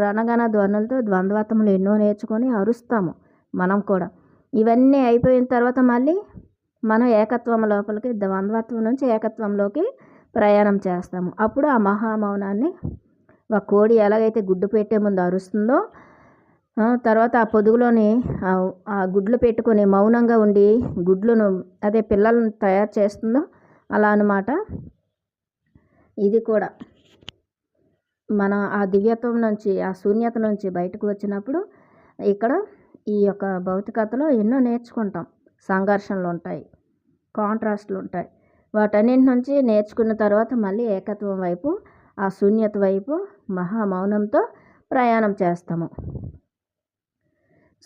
రణగణ ధ్వనులతో ద్వంద్వాత్మలు ఎన్నో నేర్చుకొని అరుస్తాము మనం కూడా. ఇవన్నీ అయిపోయిన తర్వాత మళ్ళీ మనం ఏకత్వం లోపలికి, ద్వంద్వత్వం నుంచి ఏకత్వంలోకి ప్రయాణం చేస్తాము. అప్పుడు ఆ మహామౌనాన్ని, ఒక కోడి ఎలాగైతే గుడ్డు పెట్టే ముందు అరుస్తుందో, తర్వాత ఆ పొదుగులోని ఆ గుడ్లు పెట్టుకొని మౌనంగా ఉండి గుడ్లను, అదే పిల్లలను తయారు చేస్తుందో, అలా అన్నమాట. ఇది కూడా మన ఆ దివ్యత్వం నుంచి, ఆ శూన్యత నుంచి బయటకు వచ్చినప్పుడు ఇక్కడ ఈ యొక్క భౌతికతలో ఎన్నో నేర్చుకుంటాం. సంఘర్షణలు ఉంటాయి, కాంట్రాస్ట్లు ఉంటాయి. వాటన్నింటి నుంచి నేర్చుకున్న తర్వాత మళ్ళీ ఏకత్వం వైపు, ఆ శూన్యత వైపు మహామౌనంతో ప్రయాణం చేస్తాము.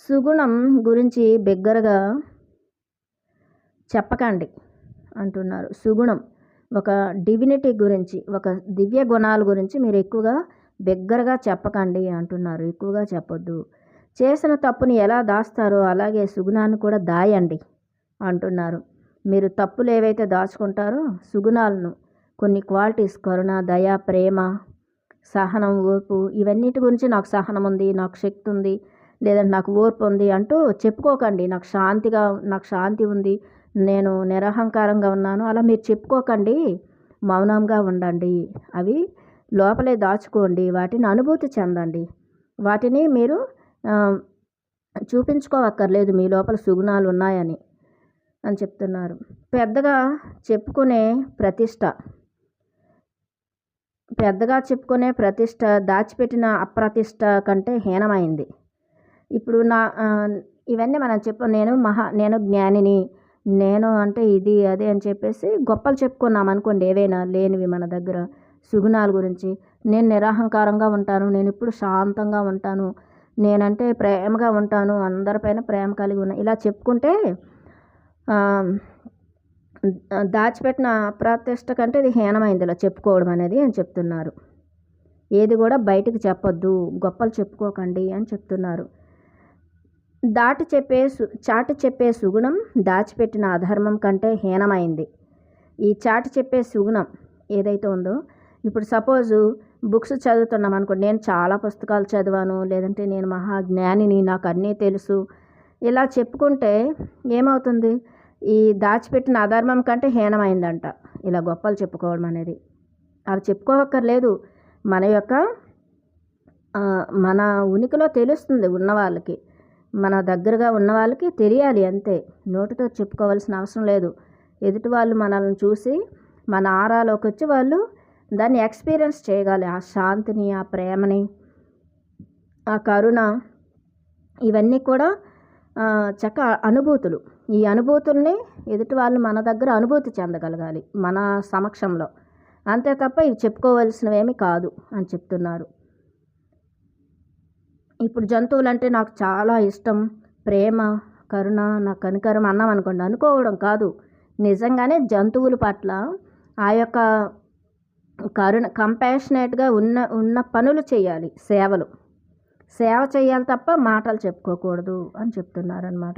సుగుణం గురించి బిగ్గరగా చెప్పకండి అంటున్నారు. సుగుణం ఒక డివినిటీ గురించి, ఒక దివ్య గుణాల గురించి మీరు ఎక్కువగా బిగ్గరగా చెప్పకండి అంటున్నారు. ఎక్కువగా చెప్పొద్దు. చేసిన తప్పుని ఎలా దాస్తారో అలాగే సుగుణాన్ని కూడా దాయండి అంటున్నారు. మీరు తప్పులు ఏవైతే దాచుకుంటారో సుగుణాలను, కొన్ని క్వాలిటీస్, కరుణ, దయ, ప్రేమ, సహనం, ఓర్పు, ఇవన్నిటి గురించి నాకు సహనం ఉంది, నాకు శక్తి ఉంది, లేదంటే నాకు ఓర్పు ఉంది అంటూ చెప్పుకోకండి. నాకు శాంతి ఉంది, నేను నిరహంకారంగా ఉన్నాను, అలా మీరు చెప్పుకోకండి. మౌనంగా ఉండండి. అవి లోపలే దాచుకోండి. వాటిని అనుభూతి చెందండి. వాటిని మీరు చూపించుకోవక్కర్లేదు మీ లోపల సుగుణాలు ఉన్నాయని అని చెప్తున్నారు. పెద్దగా చెప్పుకునే ప్రతిష్ట దాచిపెట్టిన అప్రతిష్ట కంటే హీనమైంది. ఇప్పుడు ఇవన్నీ మనం నేను జ్ఞానిని, నేను అంటే ఇది అదే అని చెప్పేసి గొప్పలు చెప్పుకున్నాం అనుకోండి. ఏవైనా లేనివి మన దగ్గర సుగుణాల గురించి, నేను నిరహంకారంగా ఉంటాను, నేను ఇప్పుడు శాంతంగా ఉంటాను, నేనంటే ప్రేమగా ఉంటాను, అందరిపైన ప్రేమ కలిగి ఉన్నా, ఇలా చెప్పుకుంటే దాచిపెట్టిన అప్రతిష్ట కంటే ఇది హీనమైంది ఇలా చెప్పుకోవడం అనేది అని చెప్తున్నారు. ఏది కూడా బయటికి చెప్పొద్దు, గొప్పలు చెప్పుకోకండి అని చెప్తున్నారు. చాటి చెప్పే సుగుణం దాచిపెట్టిన అధర్మం కంటే హీనమైంది. ఈ చాటి చెప్పే సుగుణం ఏదైతే ఉందో, ఇప్పుడు సపోజు బుక్స్ చదువుతున్నాం అనుకోండి, నేను చాలా పుస్తకాలు చదివాను, లేదంటే నేను మహాజ్ఞానిని, నాకు అన్నీ తెలుసు, ఇలా చెప్పుకుంటే ఏమవుతుంది? ఈ దాచిపెట్టిన అధర్మం కంటే హీనమైందంట ఇలా గొప్పలు చెప్పుకోవడం అనేది. అవి చెప్పుకోవక్కర్లేదు. మన ఉనికిలో తెలుస్తుంది ఉన్నవాళ్ళకి, మన దగ్గరగా ఉన్న వాళ్ళకి తెలియాలి అంతే. నోటితో చెప్పుకోవాల్సిన అవసరం లేదు. ఎదుటి వాళ్ళు మనల్ని చూసి మన ఆరాలోకి వచ్చి వాళ్ళు దాన్ని ఎక్స్పీరియన్స్ చేయగాలి. ఆ శాంతిని, ఆ ప్రేమని, ఆ కరుణ, ఇవన్నీ కూడా చక్క అనుభూతులు. ఈ అనుభూతుల్ని ఎదుటి వాళ్ళు మన దగ్గర అనుభూతి చెందగలగాలి మన సమక్షంలో. అంతే తప్ప ఇవి చెప్పుకోవాల్సినవేమీ కాదు అని చెప్తున్నారు. ఇప్పుడు జంతువులంటే నాకు చాలా ఇష్టం, ప్రేమ, కరుణ, నాకు కనికరం అన్నాం అనుకోండి, అనుకోవడం కాదు, నిజంగానే జంతువుల పట్ల ఆ యొక్క కరుణ, కంపాషనేట్గా ఉన్న పనులు చేయాలి. సేవ చేయాలి తప్ప మాటలు చెప్పుకోకూడదు అని చెప్తున్నారనమాట.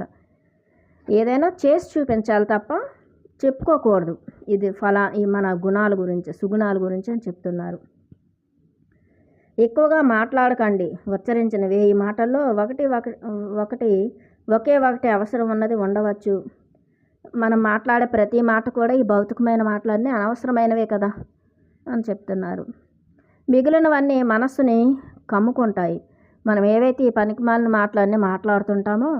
ఏదైనా చేసి చూపించాలి తప్ప చెప్పుకోకూడదు. ఇది ఈ మన గుణాల గురించి, సుగుణాల గురించి అని చెప్తున్నారు. ఎక్కువగా మాట్లాడకండి. ఉచ్చరించిన 1000 మాటల్లో ఒకే ఒకటి అవసరం ఉన్నది ఉండవచ్చు. మనం మాట్లాడే ప్రతి మాట కూడా ఈ భౌతికమైన మాటలన్నీ అనవసరమైనవే కదా అని చెప్తున్నారు. మిగిలినవన్నీ మనస్సుని కమ్ముకుంటాయి. మనం ఏవైతే ఈ పనికిమాలిన మాటలన్నీ మాట్లాడుతుంటామో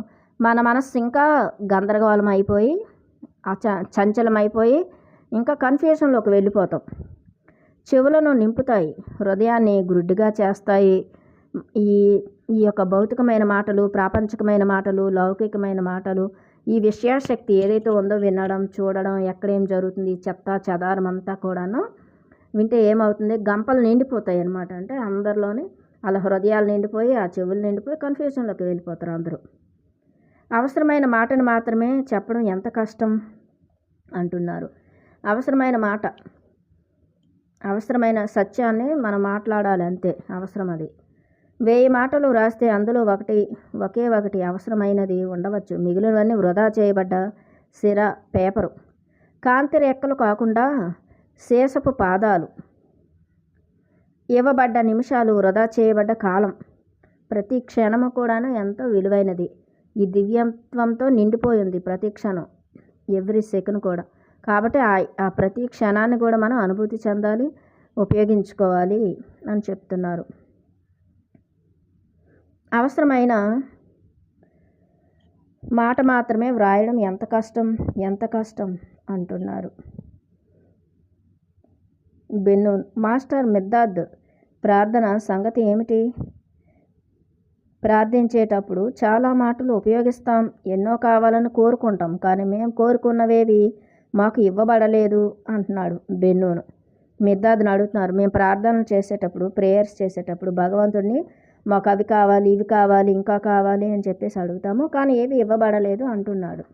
మన మనస్సు ఇంకా గందరగోళం అయిపోయి, చంచలమైపోయి ఇంకా కన్ఫ్యూషన్లోకి వెళ్ళిపోతాం. చెవులను నింపుతాయి, హృదయాన్ని గుడ్డిగా చేస్తాయి. ఈ యొక్క భౌతికమైన మాటలు, ప్రాపంచికమైన మాటలు, లౌకికమైన మాటలు, ఈ విషయాశక్తి ఏదైతే ఉందో వినడం, చూడడం, ఎక్కడేం జరుగుతుంది, చెత్త చెదారం అంతా కూడాను వింటే ఏమవుతుంది? గంపలు నిండిపోతాయి అన్నమాట. అంటే అందరిలోని అలా హృదయాలు నిండిపోయి, ఆ చెవులు నిండిపోయి కన్ఫ్యూషన్లోకి వెళ్ళిపోతారు అందరూ. అవసరమైన మాటను మాత్రమే చెప్పడం ఎంత కష్టం అంటున్నారు. అవసరమైన సత్యాన్ని మనం మాట్లాడాలి అంతే, అవసరం అది. 1000 మాటలు రాస్తే అందులో ఒకే ఒకటి అవసరమైనది ఉండవచ్చు. మిగిలినవన్నీ వృధా చేయబడ్డ పేపరు. కాంతి రెక్కలు కాకుండా శేషపు పాదాలు. ఇవ్వబడ్డ నిమిషాలు, వృధా చేయబడ్డ కాలం. ప్రతి క్షణము కూడాను ఎంతో విలువైనది. ఈ దివ్యత్వంతో నిండిపోయింది ప్రతి క్షణం, ఎవ్రీ సెకండ్ కూడా. కాబట్టి ఆ ప్రతి క్షణాన్ని కూడా మనం అనుభూతి చెందాలి, ఉపయోగించుకోవాలి అని చెప్తున్నారు. అవసరమైన మాట మాత్రమే వ్రాయడం ఎంత కష్టం అంటున్నారు. బెన్నూన్. మాస్టర్ మిర్దాద్ ప్రార్థన సంగతి ఏమిటి? ప్రార్థించేటప్పుడు చాలా మాటలు ఉపయోగిస్తాం, ఎన్నో కావాలని కోరుకుంటాం, కానీ మేము కోరుకున్నవేవి మాకు ఇవ్వబడలేదు అంటున్నాడు బెన్నూను. మిద్దాదుని అడుగుతున్నారు, మేము ప్రార్థనలు చేసేటప్పుడు, ప్రేయర్స్ చేసేటప్పుడు భగవంతుడిని మాకు అవి కావాలి, ఇవి కావాలి, ఇంకా కావాలి అని చెప్పేసి అడుగుతాము, కానీ ఏవి ఇవ్వబడలేదు అంటున్నాడు.